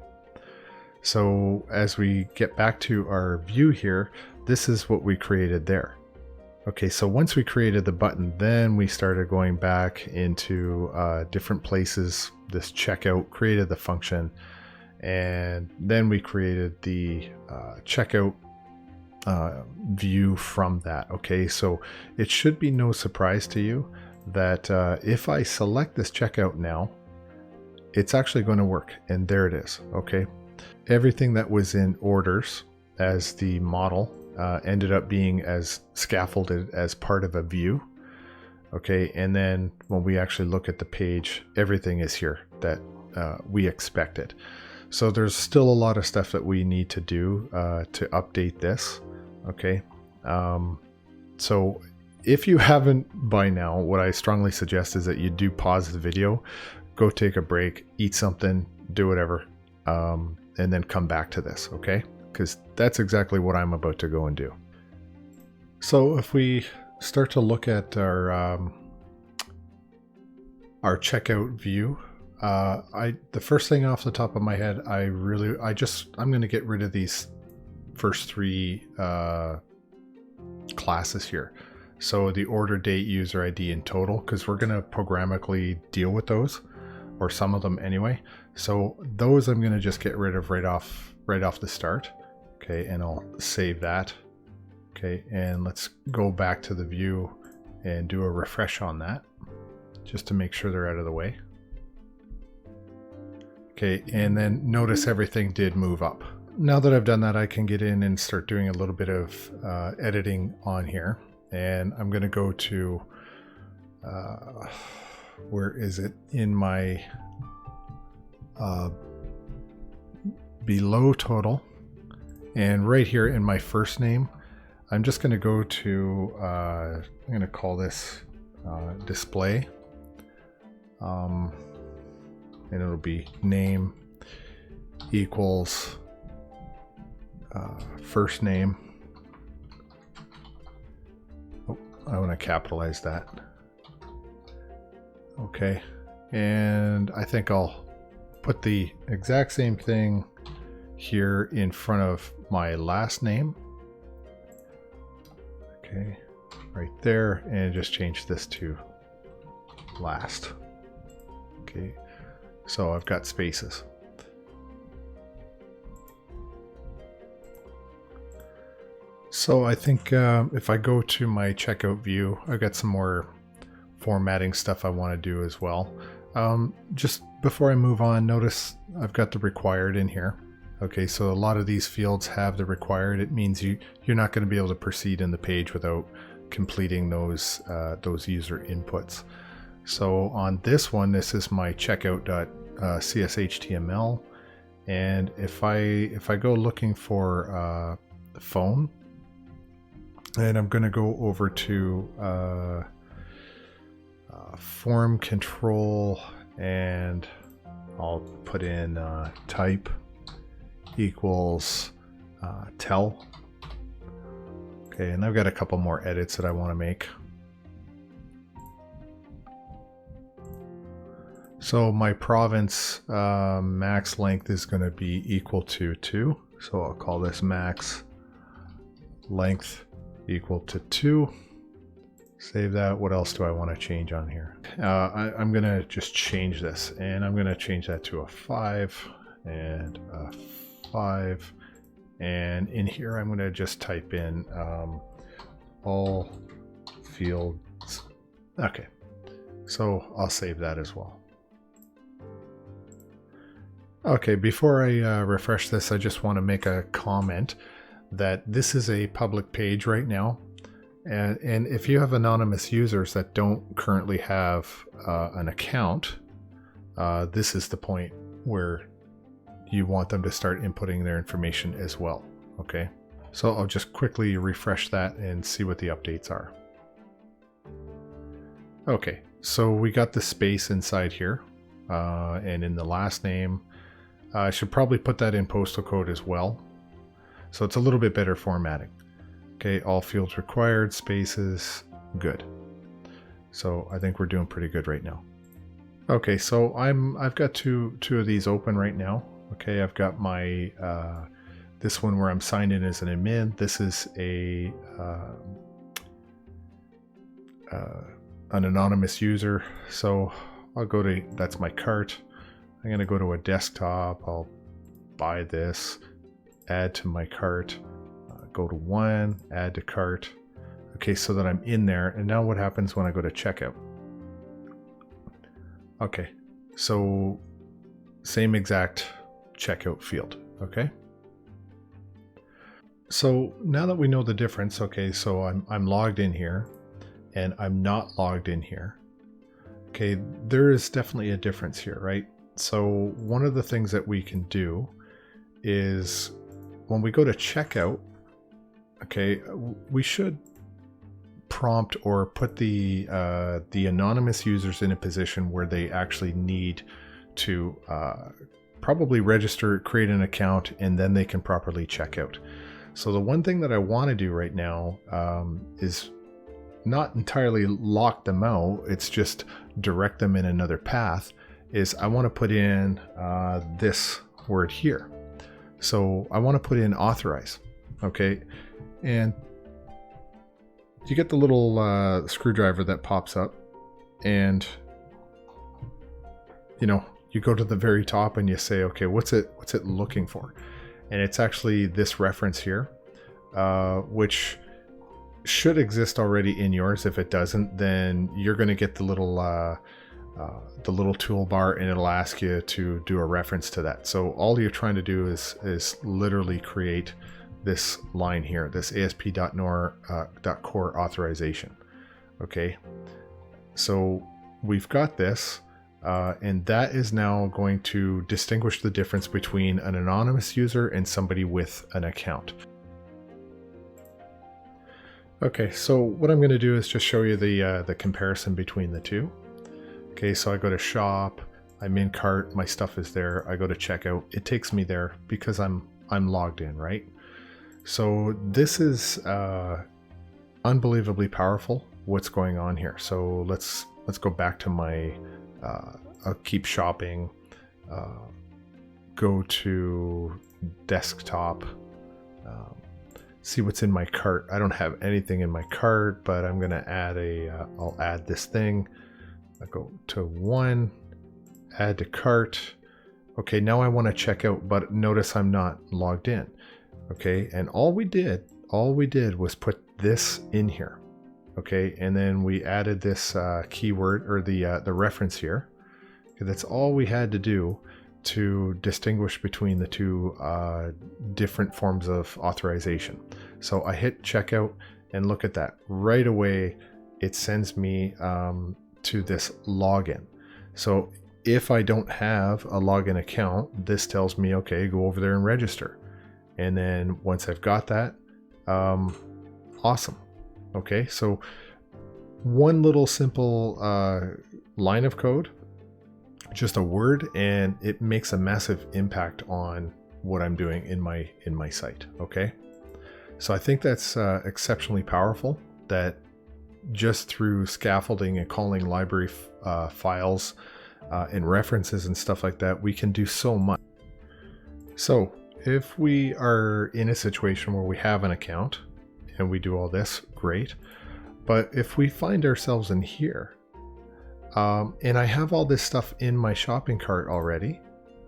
So as we get back to our view here, this is what we created there. Okay, so once we created the button, then we started going back into different places. This checkout created the function, and then we created the checkout view from that. Okay, so it should be no surprise to you that if I select this checkout now, it's actually going to work, and there it is. Okay, everything that was in orders as the model ended up being as scaffolded as part of a view. Okay, and then when we actually look at the page, everything is here that we expected. So there's still a lot of stuff that we need to do to update this. Okay, so if you haven't by now, what I strongly suggest is that you do pause the video, go take a break, eat something, do whatever, and then come back to this, okay? Because that's exactly what I'm about to go and do. So if we start to look at our checkout view, the first thing off the top of my head, I'm going to get rid of these first three classes here. So the order date, user ID, and total, because we're going to programmatically deal with those, or some of them anyway. So those I'm going to just get rid of right off the start. Okay, and I'll save that. Okay, and let's go back to the view and do a refresh on that, just to make sure they're out of the way. Okay, and then notice everything did move up. Now that I've done that, I can get in and start doing a little bit of editing on here. And I'm going to go to, where is it? In my below total. And right here in my first name, I'm just going to go to, I'm going to call this display. And it'll be name equals first name. Oh, I want to capitalize that. Okay, and I think I'll put the exact same thing here in front of my last name. Okay, right there, and just change this to last. Okay, so I've got spaces. So I think if I go to my checkout view, I've got some more formatting stuff I want to do as well. Just before I move on, notice I've got the required in here. Okay, so a lot of these fields have the required. It means you're not going to be able to proceed in the page without completing those user inputs. So on this one, this is my checkout.cshtml, and if I go looking for the phone, and I'm going to go over to form control, and I'll put in type equals tell. Okay, and I've got a couple more edits that I want to make. So my province max length is going to be equal to 2. So I'll call this max length equal to 2. Save that. What else do I want to change on here? I'm going to just change this, and I'm going to change that to a 5 and a 5. And in here, I'm going to just type in all fields. Okay, so I'll save that as well. Okay, before I refresh this, I just want to make a comment that this is a public page right now. And if you have anonymous users that don't currently have an account, this is the point where you want them to start inputting their information as well. Okay, so I'll just quickly refresh that and see what the updates are. Okay, so we got the space inside here, and in the last name, I should probably put that in postal code as well. So it's a little bit better formatting. Okay, all fields required, spaces, good. So I think we're doing pretty good right now. Okay, so I've got two of these open right now. Okay, I've got my this one where I'm signed in as an admin. This is a an anonymous user. So I'll go to, that's my cart. I'm going to go to a desktop. I'll buy this, add to my cart, go to 1, add to cart. Okay, so that I'm in there. And now what happens when I go to checkout? Okay, so same exact checkout field. Okay. So now that we know the difference, okay, so I'm logged in here and I'm not logged in here. Okay, there is definitely a difference here, right? So one of the things that we can do is when we go to checkout, okay, we should prompt or put the anonymous users in a position where they actually need to probably register, create an account, and then they can properly check out. So the one thing that I want to do right now is not entirely lock them out, it's just direct them in another path, is I want to put in this word here. So I want to put in authorize, okay? And you get the little screwdriver that pops up, and you know, you go to the very top and you say, okay, what's it looking for? And it's actually this reference here, which should exist already in yours. If it doesn't, then you're going to get the little toolbar, and it'll ask you to do a reference to that. So all you're trying to do is literally create this line here, this ASP.core authorization. Okay, so we've got this, and that is now going to distinguish the difference between an anonymous user and somebody with an account. Okay, so what I'm going to do is just show you the comparison between the two. Okay, so I go to shop, I'm in cart, my stuff is there. I go to checkout, it takes me there because I'm logged in, right? So this is unbelievably powerful. What's going on here? So let's go back to my I'll keep shopping. Go to desktop. See what's in my cart. I don't have anything in my cart, but I'm gonna add I'll add this thing. I go to 1, add to cart. Okay, now I want to check out, but notice I'm not logged in. Okay, and all we did was put this in here. Okay, and then we added this keyword, or the reference here. Okay, that's all we had to do to distinguish between the two different forms of authorization. So I hit checkout, and look at that. Right away, it sends me to this login. So if I don't have a login account, this tells me, okay, go over there and register. And then once I've got that, awesome. Okay, so one little simple line of code, just a word, and it makes a massive impact on what I'm doing in my site. Okay, so I think that's exceptionally powerful, that just through scaffolding and calling library files and references and stuff like that, we can do so much. So if we are in a situation where we have an account and we do all this, great. But if we find ourselves in here, and I have all this stuff in my shopping cart already,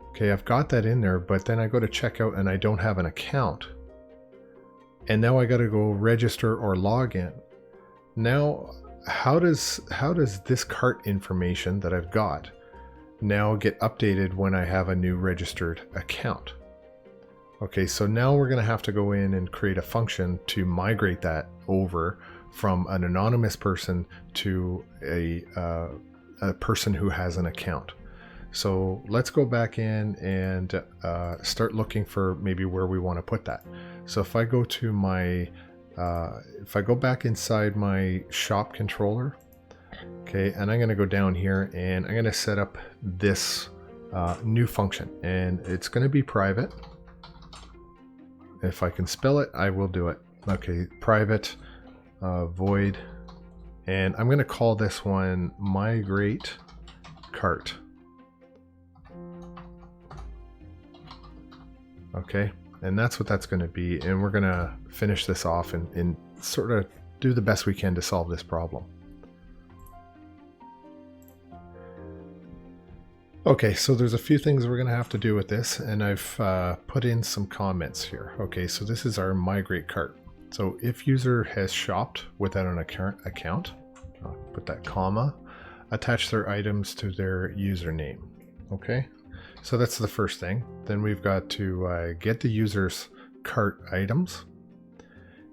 okay, I've got that in there, but then I go to checkout and I don't have an account. And now I got to go register or log in. Now, how does this cart information that I've got now get updated when I have a new registered account? Okay, so now we're going to have to go in and create a function to migrate that over from an anonymous person to a person who has an account. So let's go back in and start looking for maybe where we want to put that. So if I go to my, if I go back inside my shop controller, okay, and I'm going to go down here and I'm going to set up this new function, and it's going to be private. If I can spell it, I will do it. Okay, private void, and I'm going to call this one migrate cart. Okay, and that's what that's going to be, and we're going to finish this off and sort of do the best we can to solve this problem. Okay, so there's a few things we're going to have to do with this, and I've put in some comments here. Okay, so this is our migrate cart. So if user has shopped without an account, put that comma, attach their items to their username. Okay, so that's the first thing. Then we've got to get the user's cart items,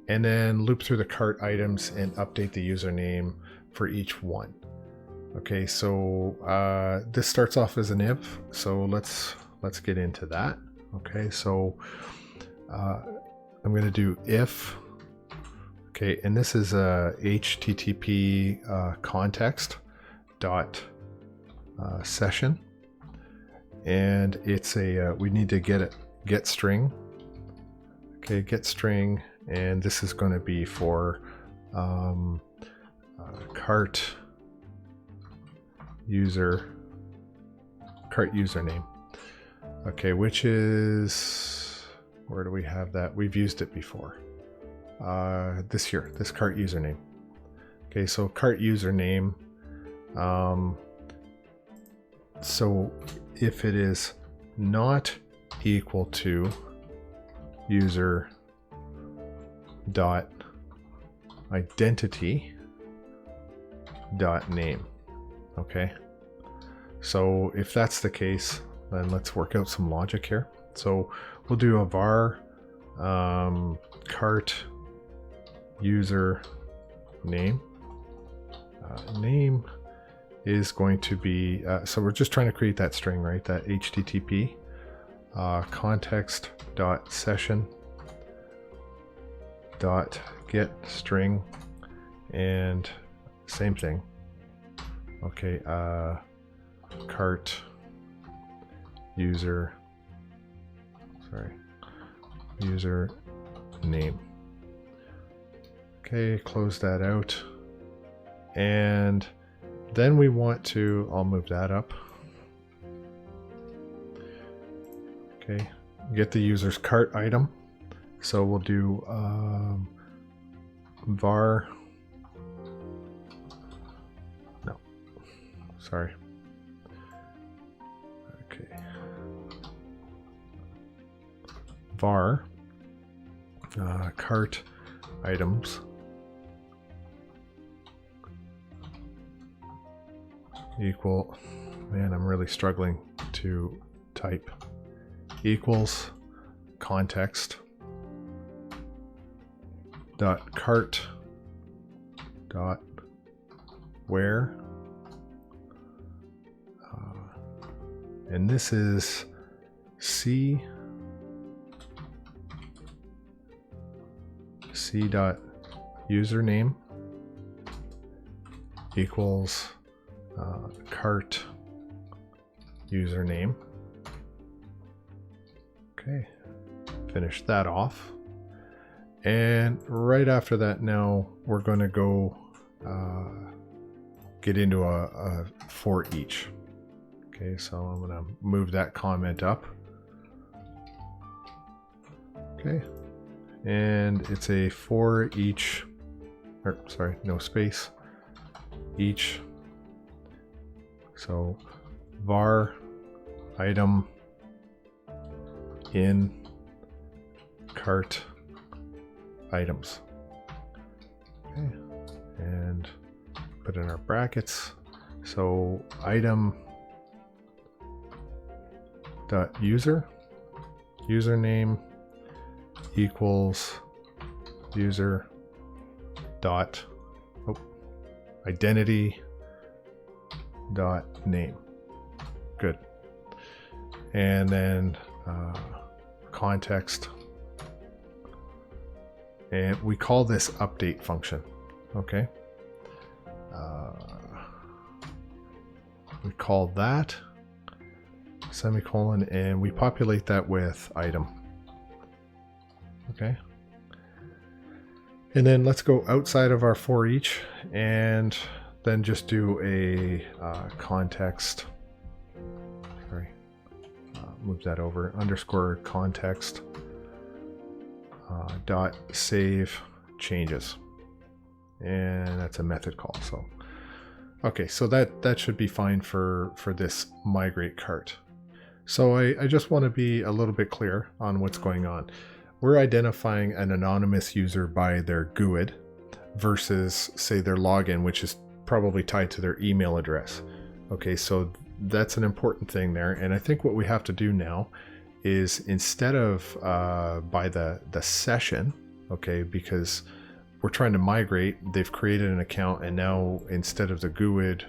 and then loop through the cart items and update the username for each one. Okay, so this starts off as an if, so let's get into that. Okay, so I'm going to do if. Okay, and this is a HTTP context dot session, and it's a we need to get string. Okay, get string, and this is going to be for cart username. Okay, which is, where do we have that? We've used it before. This cart username. Okay, so cart username. So if it is not equal to user dot identity dot name. Okay, so if that's the case, then let's work out some logic here. So we'll do a var cart user name. Name is going to be, so we're just trying to create that string, right? That HTTP context dot session dot get string, and same thing. Okay, cart user name. Okay, close that out, and then we want to, I'll move that up. Okay, get the user's cart item. So we'll do var, no, sorry. Okay, var cart items equal, man, I'm really struggling to type, equals context dot cart dot where, and this is c dot username equals cart username. Okay, finish that off, and right after that, now we're going to go get into a for each. Okay, so I'm going to move that comment up. Okay, and it's a for each, or sorry, no space, each. So var item in cart items. Okay, and put in our brackets. So item dot username equals user dot identity dot name. Good. And then context, and we call this update function. Okay, we call that semicolon, and we populate that with item. Okay, and then let's go outside of our for each and then just do a context, sorry, move that over, underscore context dot save changes, and that's a method call. So Okay, so that should be fine for this migrate cart. So I just want to be a little bit clear on what's going on. We're identifying an anonymous user by their GUID versus, say, their login, which is probably tied to their email address. Okay, so that's an important thing there. And I think what we have to do now is, instead of by the session, okay, because we're trying to migrate, they've created an account, and now instead of the GUID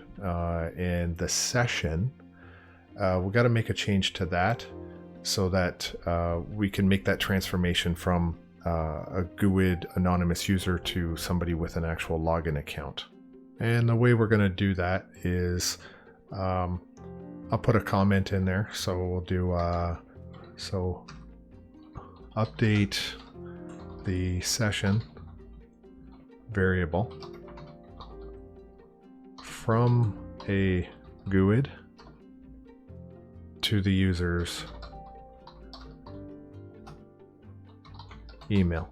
and the session, we got to make a change to that so that we can make that transformation from a GUID anonymous user to somebody with an actual login account. And the way we're going to do that is I'll put a comment in there. So we'll do so update the session variable from a GUID to the user's email.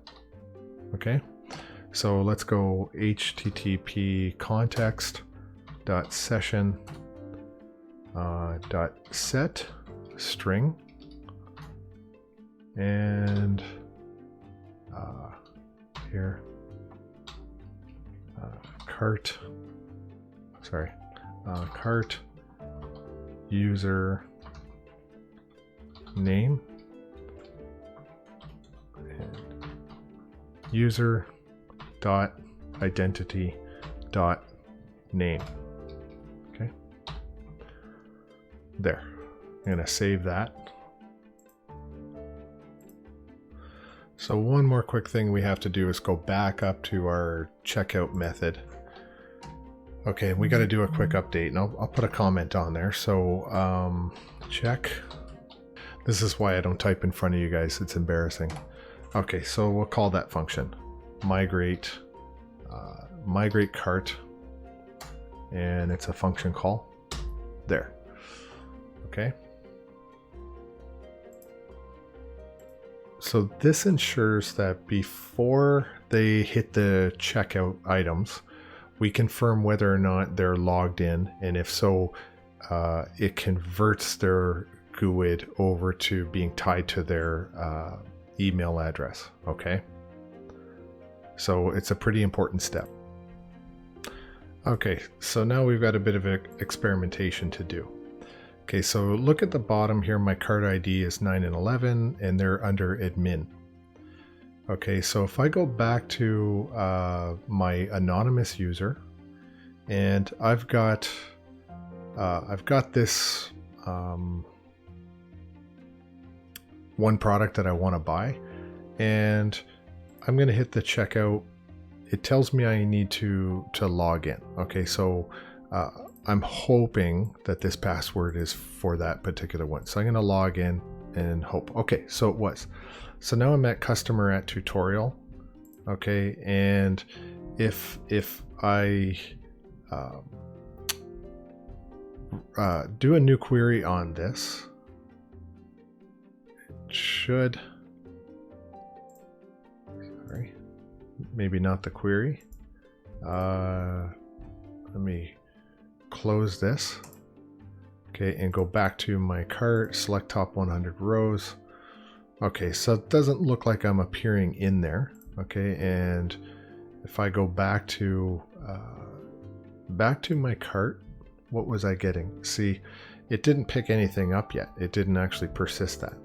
Okay, so let's go http context.session .set string and here cart user name and user dot identity dot name. Okay, there. I'm gonna save that. So one more quick thing we have to do is go back up to our checkout method. Okay, we got to do a quick update, and I'll put a comment on there. So check. This is why I don't type in front of you guys. It's embarrassing. Okay, so we'll call that function migrate cart, and it's a function call. There. Okay. So this ensures that before they hit the checkout items, we confirm whether or not they're logged in, and if so, it converts their GUID over to being tied to their email address. Okay, so it's a pretty important step. Okay, so now we've got a bit of experimentation to do. Okay, so look at the bottom here. My cart ID is 9 and 11, and they're under admin. Okay, so if I go back to my anonymous user, and I've got this one product that I want to buy, and I'm going to hit the checkout. It tells me I need to log in. Okay, so I'm hoping that this password is for that particular one. So I'm going to log in and hope. Okay, so it was. So now I'm at customer at tutorial. Okay, and if I do a new query on this, it should, sorry, maybe not the query. Let me close this. Okay, and go back to my cart, select top 100 rows. Okay, so it doesn't look like I'm appearing in there. Okay, and if I go back to my cart, what was I getting? See, it didn't pick anything up yet. It didn't actually persist that.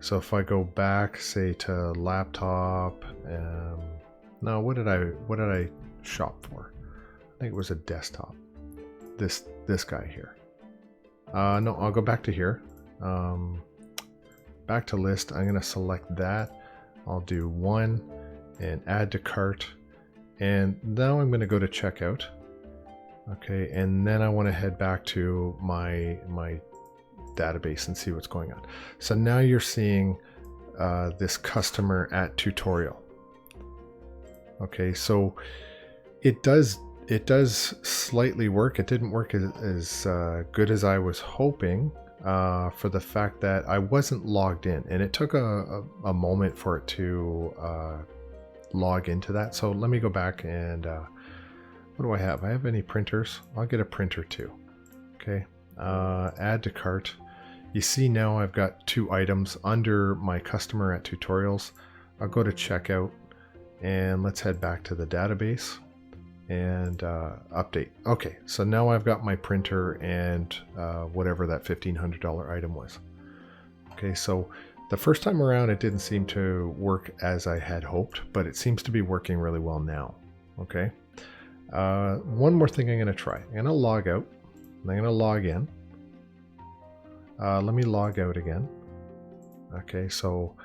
So if I go back, say to laptop, no, what did I shop for? I think it was a desktop. This guy here. No, I'll go back to here. Back to list. I'm going to select that. I'll do 1 and add to cart. And now I'm going to go to checkout. Okay, and then I want to head back to my database and see what's going on. So now you're seeing this customer at tutorial. Okay, so it does slightly work. It didn't work as good as I was hoping, for the fact that I wasn't logged in, and it took a moment for it to log into that. So let me go back and What do I have? I have any printers? I'll get a printer too. Okay, add to cart. You see now I've got 2 items under my customer at tutorials. I'll go to checkout and let's head back to the database and update. Okay, so now I've got my printer and whatever that $1,500 item was. Okay, so the first time around it didn't seem to work as I had hoped, but it seems to be working really well now. Okay, one more thing I'm going to try. I'm going to log out. I'm going to log in. Let me log out again. Okay, so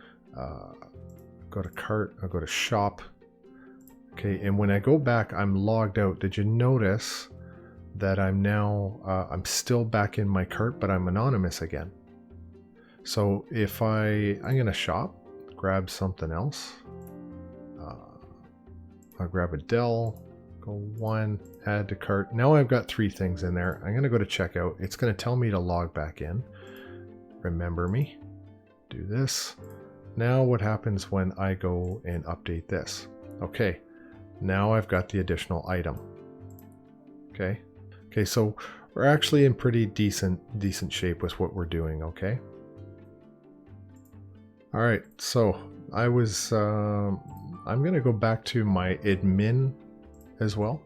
go to cart, I'll go to shop. Okay, and when I go back, I'm logged out. Did you notice that I'm now, I'm still back in my cart, but I'm anonymous again? So if I'm going to shop, grab something else. I'll grab a Dell, go 1, add to cart. Now I've got 3 things in there. I'm going to go to checkout. It's going to tell me to log back in. Remember me. Do this. Now what happens when I go and update this? Okay, now I've got the additional item. Okay, so we're actually in pretty decent shape with what we're doing. Okay. All right, so I was I'm going to go back to my admin as well.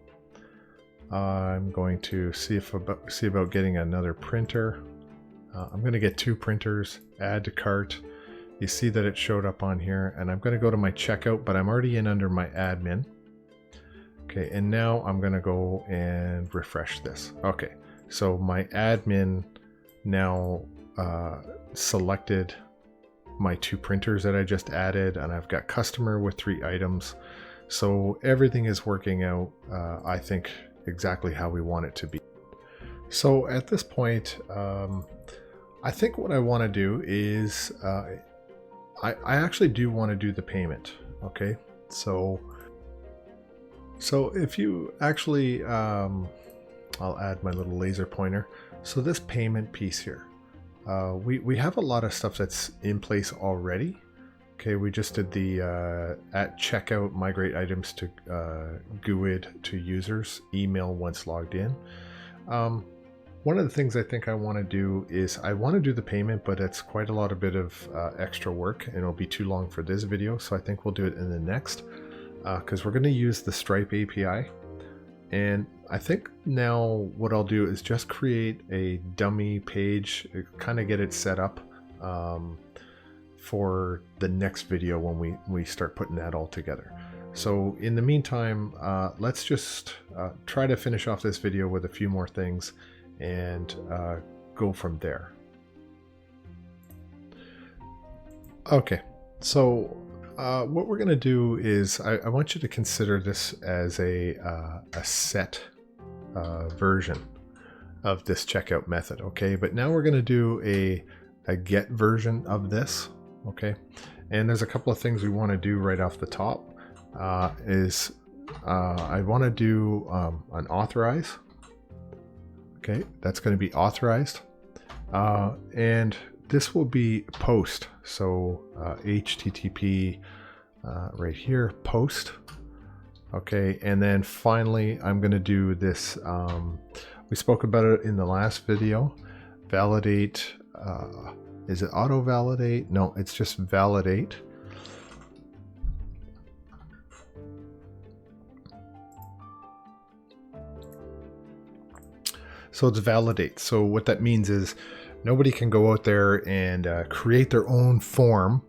I'm going to see about getting another printer. I'm going to get 2 printers, add to cart. You see that it showed up on here, and I'm going to go to my checkout, but I'm already in under my admin. Okay, and now I'm going to go and refresh this. Okay, so my admin now selected my 2 printers that I just added, and I've got customer with 3 items. So everything is working out, I think, exactly how we want it to be. So at this point, I think what I want to do is I actually do want to do the payment. Okay, so if you actually I'll add my little laser pointer. So this payment piece here, we have a lot of stuff that's in place already. Okay, we just did the at checkout, migrate items to GUID to users, email once logged in. One of the things I think I want to do is I want to do the payment, but it's quite a lot of bit of extra work, and it'll be too long for this video, so I think we'll do it in the next, because we're going to use the Stripe API. And I think now what I'll do is just create a dummy page, kind of get it set up for the next video when we start putting that all together. So in the meantime, let's just try to finish off this video with a few more things and go from there. Okay, so what we're going to do is I want you to consider this as a set version of this checkout method. Okay, but now we're going to do a get version of this. Okay, and there's a couple of things we want to do right off the top. I want to do an authorize. Okay, that's going to be authorized, and this will be post. So HTTP right here, post. Okay, and then finally I'm going to do this. We spoke about it in the last video. Validate. Is it auto validate? No, it's just validate. So it's validate. So what that means is nobody can go out there and create their own form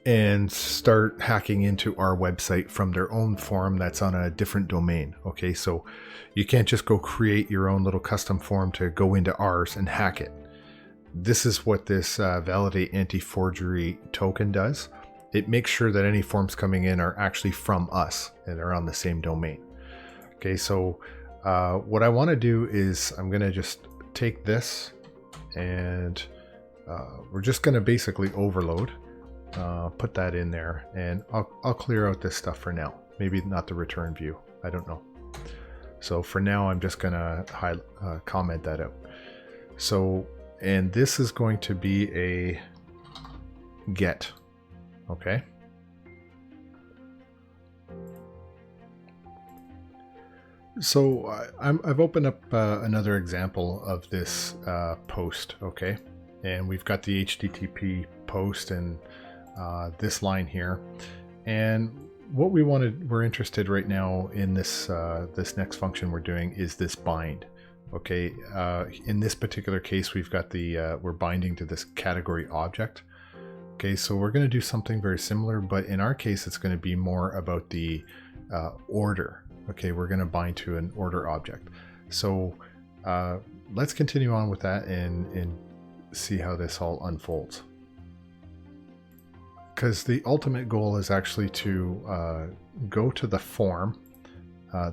and start hacking into our website from their own form that's on a different domain. Okay, so you can't just go create your own little custom form to go into ours and hack it. This is what this validate anti-forgery token does. It makes sure that any forms coming in are actually from us and they're on the same domain. Okay, so what I want to do is I'm going to just take this and we're just going to basically overload, put that in there, and I'll clear out this stuff for now. Maybe not the return view. I don't know. So for now, I'm just going to comment that out. So, and this is going to be a get. Okay. So I've opened up another example of this post, okay? And we've got the HTTP post and this line here. And what we're interested right now in this this next function we're doing is this bind. Okay, in this particular case, we've got the we're binding to this category object. Okay, so we're going to do something very similar, but in our case, it's going to be more about the order. Okay, we're going to bind to an order object. So let's continue on with that and see how this all unfolds. Because the ultimate goal is actually to go to the form,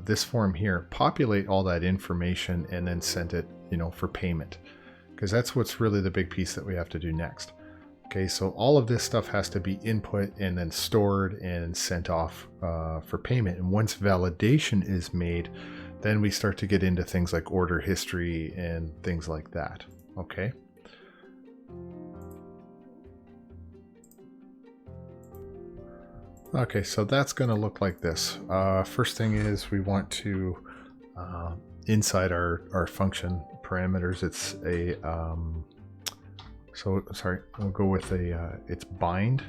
this form here, populate all that information, and then send it, for payment. Because that's what's really the big piece that we have to do next. Okay, so all of this stuff has to be input and then stored and sent off for payment. And once validation is made, then we start to get into things like order history and things like that. Okay. Okay, so that's going to look like this. First thing is we want to, inside our function parameters, it's a... So, sorry, we'll go with it's bind.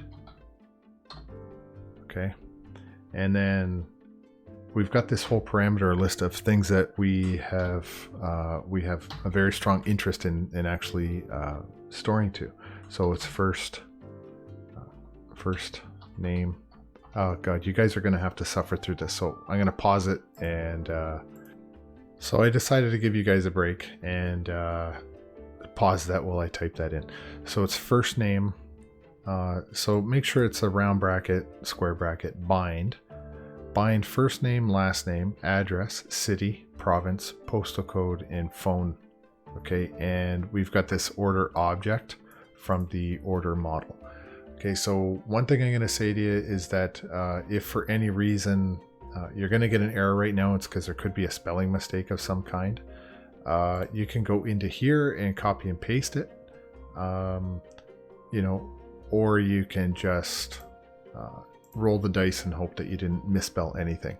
Okay. And then we've got this whole parameter list of things that we have a very strong interest in actually storing to. So it's first name. Oh God, you guys are going to have to suffer through this. So I'm going to pause it. And so I decided to give you guys a break and pause that while I type that in. So it's first name. So make sure it's a round bracket, square bracket, bind first name, last name, address, city, province, postal code, and phone. Okay, and we've got this order object from the order model. Okay, so one thing I'm going to say to you is that if for any reason you're going to get an error right now, it's because there could be a spelling mistake of some kind. You can go into here and copy and paste it, or you can just roll the dice and hope that you didn't misspell anything.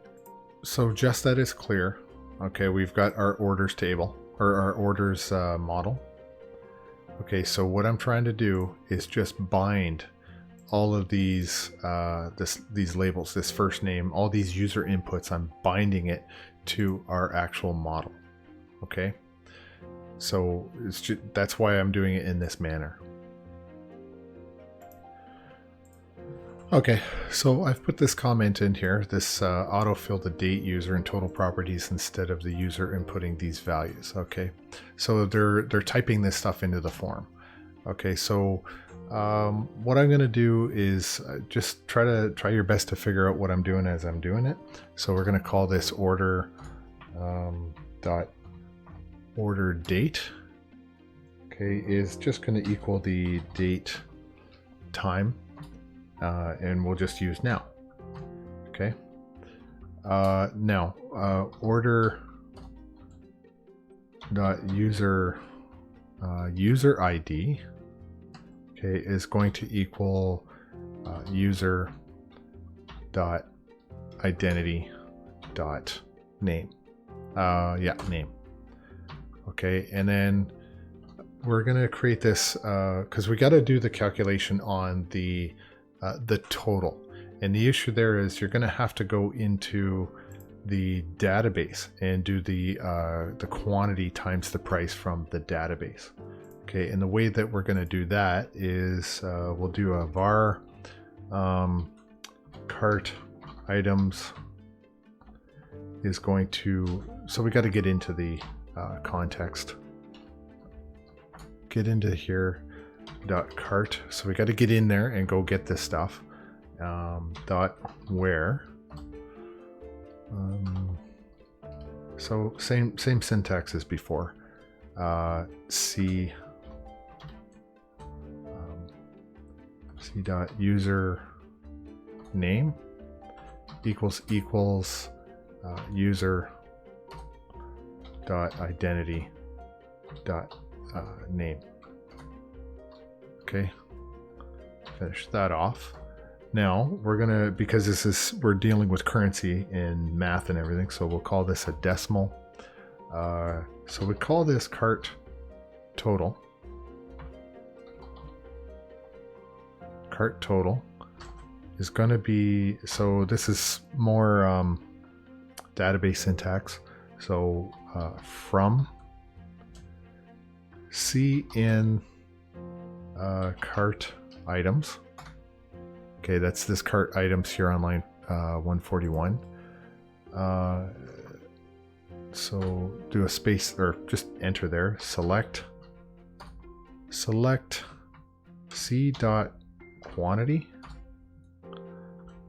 So just that it's clear, okay, we've got our orders table, or our orders model. Okay, so what I'm trying to do is just bind all of these these labels, this first name, all these user inputs. I'm binding it to our actual model. Okay, so that's why I'm doing it in this manner. Okay, so I've put this comment in here, this autofill the date user and total properties instead of the user inputting these values. Okay, so they're typing this stuff into the form. Okay, so what I'm going to do is just try your best to figure out what I'm doing as I'm doing it. So we're going to call this order dot order date. Okay, is just going to equal the date time, and we'll just use now. Okay, now order dot user user ID, okay, is going to equal user dot identity dot name. Name. Okay, and then we're going to create this because we got to do the calculation on the total. And the issue there is you're going to have to go into the database and do the quantity times the price from the database. Okay, and the way that we're going to do that is we'll do a var cart items is going to, so we got to get into the context. Get into here dot cart. So we got to get in there and go get this stuff. Dot where. So same syntax as before. C dot user name equals user dot identity dot name. Okay, finish that off. Now we're gonna, because we're dealing with currency and math and everything, so we'll call this a decimal. So we call this cart total. Cart total is going to be, so this is more database syntax. So from C in cart items. Okay, that's this cart items here on line 141. So do a space, or just enter there. Select C dot quantity,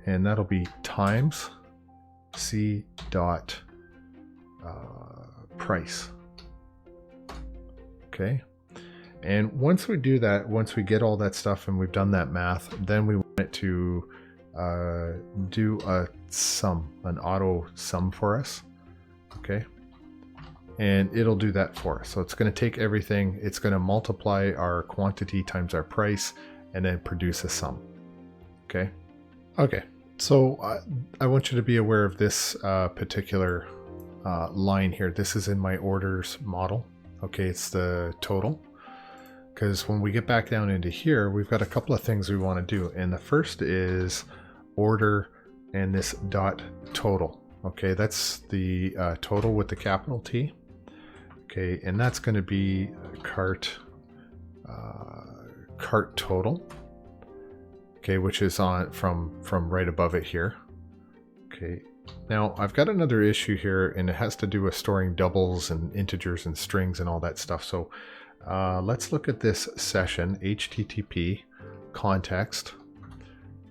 and that'll be times C dot price. Okay, and once we do that, once we get all that stuff and we've done that math, then we want it to do a sum, an auto sum for us. Okay, and it'll do that for us. So it's going to take everything, it's going to multiply our quantity times our price, and then produce a sum. Okay. Okay. So I want you to be aware of this particular line here. This is in my orders model. Okay, it's the total. Because when we get back down into here, we've got a couple of things we want to do. And the first is order and this dot total. Okay, that's the total with the capital T. Okay, and that's going to be cart total. Okay, which is on from right above it here. Okay, now I've got another issue here, and it has to do with storing doubles and integers and strings and all that stuff. So let's look at this session, HTTP context.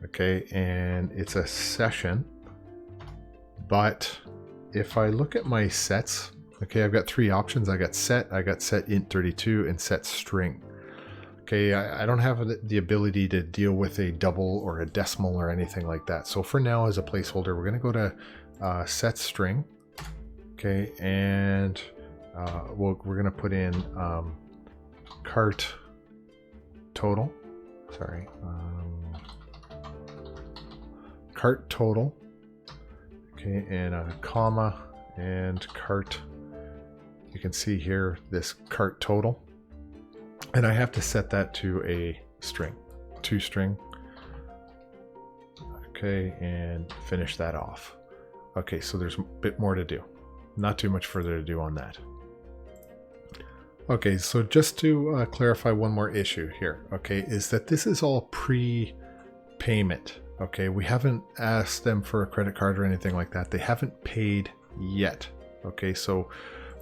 Okay, and it's a session, but if I look at my sets, okay, I've got three options. I got set int32, and set string. Okay, I don't have the ability to deal with a double or a decimal or anything like that. So for now, as a placeholder, we're going to go to set string. Okay, and we're going to put in cart total. Sorry, cart total. Okay, and a comma and cart. You can see here this cart total. And I have to set that to a string, toString. Okay, and finish that off. Okay, so there's a bit more to do. Not too much further to do on that. Okay, so just to clarify one more issue here, okay, is that this is all pre-payment. Okay, we haven't asked them for a credit card or anything like that. They haven't paid yet. Okay, so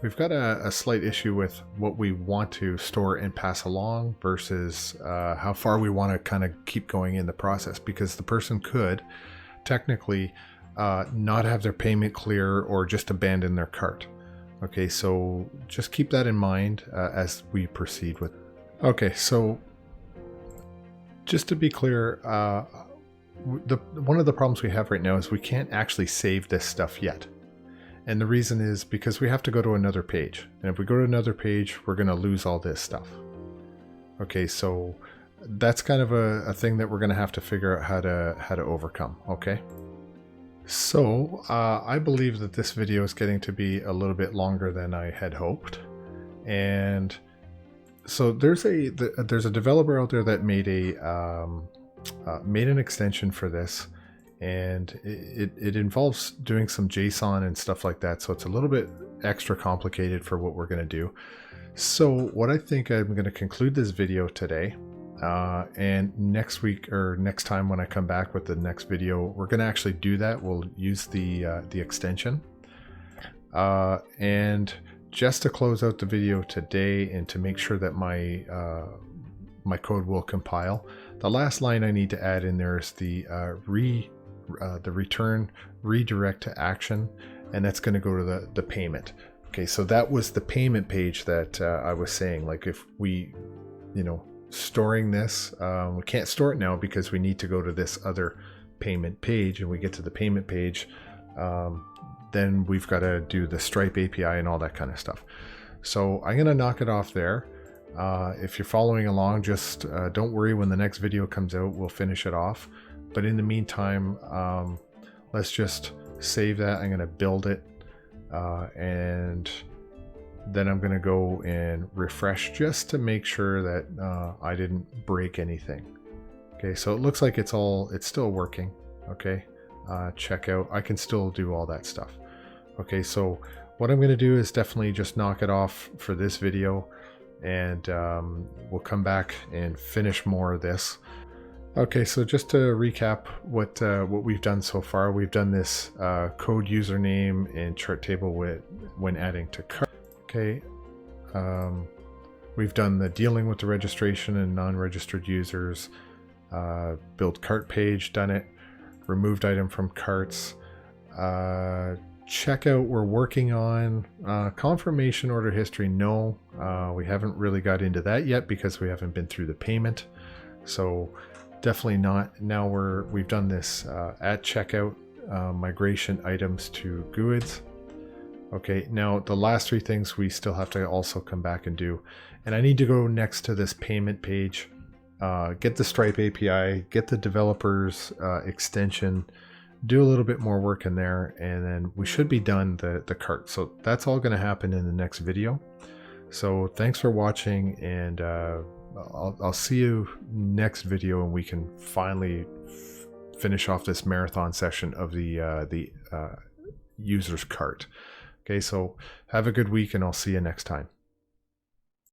we've got a slight issue with what we want to store and pass along versus how far we want to kind of keep going in the process, because the person could technically not have their payment clear or just abandon their cart. Okay, so just keep that in mind as we proceed with. Okay, so just to be clear, one of the problems we have right now is we can't actually save this stuff yet. And the reason is because we have to go to another page. And if we go to another page, we're going to lose all this stuff. Okay, so that's kind of a thing that we're going to have to figure out how to overcome. Okay. So I believe that this video is getting to be a little bit longer than I had hoped. And so there's a developer out there that made an extension for this. And it involves doing some JSON and stuff like that. So it's a little bit extra complicated for what we're going to do. So what I think I'm going to conclude this video today. And next week or next time when I come back with the next video, we're going to actually do that. We'll use the extension. And just to close out the video today and to make sure that my code will compile, the last line I need to add in there is the return redirect to action, and that's going to go to the payment. Okay, so that was the payment page that I was saying, like if we, storing this, we can't store it now because we need to go to this other payment page, and we get to the payment page, then we've got to do the Stripe API and all that kind of stuff. So I'm going to knock it off there. If you're following along, just don't worry, when the next video comes out, we'll finish it off. But in the meantime, let's just save that. I'm going to build it, and then I'm going to go and refresh just to make sure that I didn't break anything. Okay, so it looks like it's still working. Okay, check out. I can still do all that stuff. Okay, so what I'm going to do is definitely just knock it off for this video, and we'll come back and finish more of this. Okay, so just to recap what we've done so far, we've done this code username and chart table when adding to cart. Okay, we've done the dealing with the registration and non-registered users, build cart page, done it, removed item from carts, checkout we're working on, confirmation order history, no, we haven't really got into that yet because we haven't been through the payment, so definitely not. Now we've done this at checkout, migration items to goods. Okay, now the last three things we still have to also come back and do, and I need to go next to this payment page, get the Stripe API, get the developers extension, do a little bit more work in there, and then we should be done the cart. So that's all going to happen in the next video. So thanks for watching, and I'll see you next video, and we can finally finish off this marathon session of the user's cart. Okay, so have a good week, and I'll see you next time.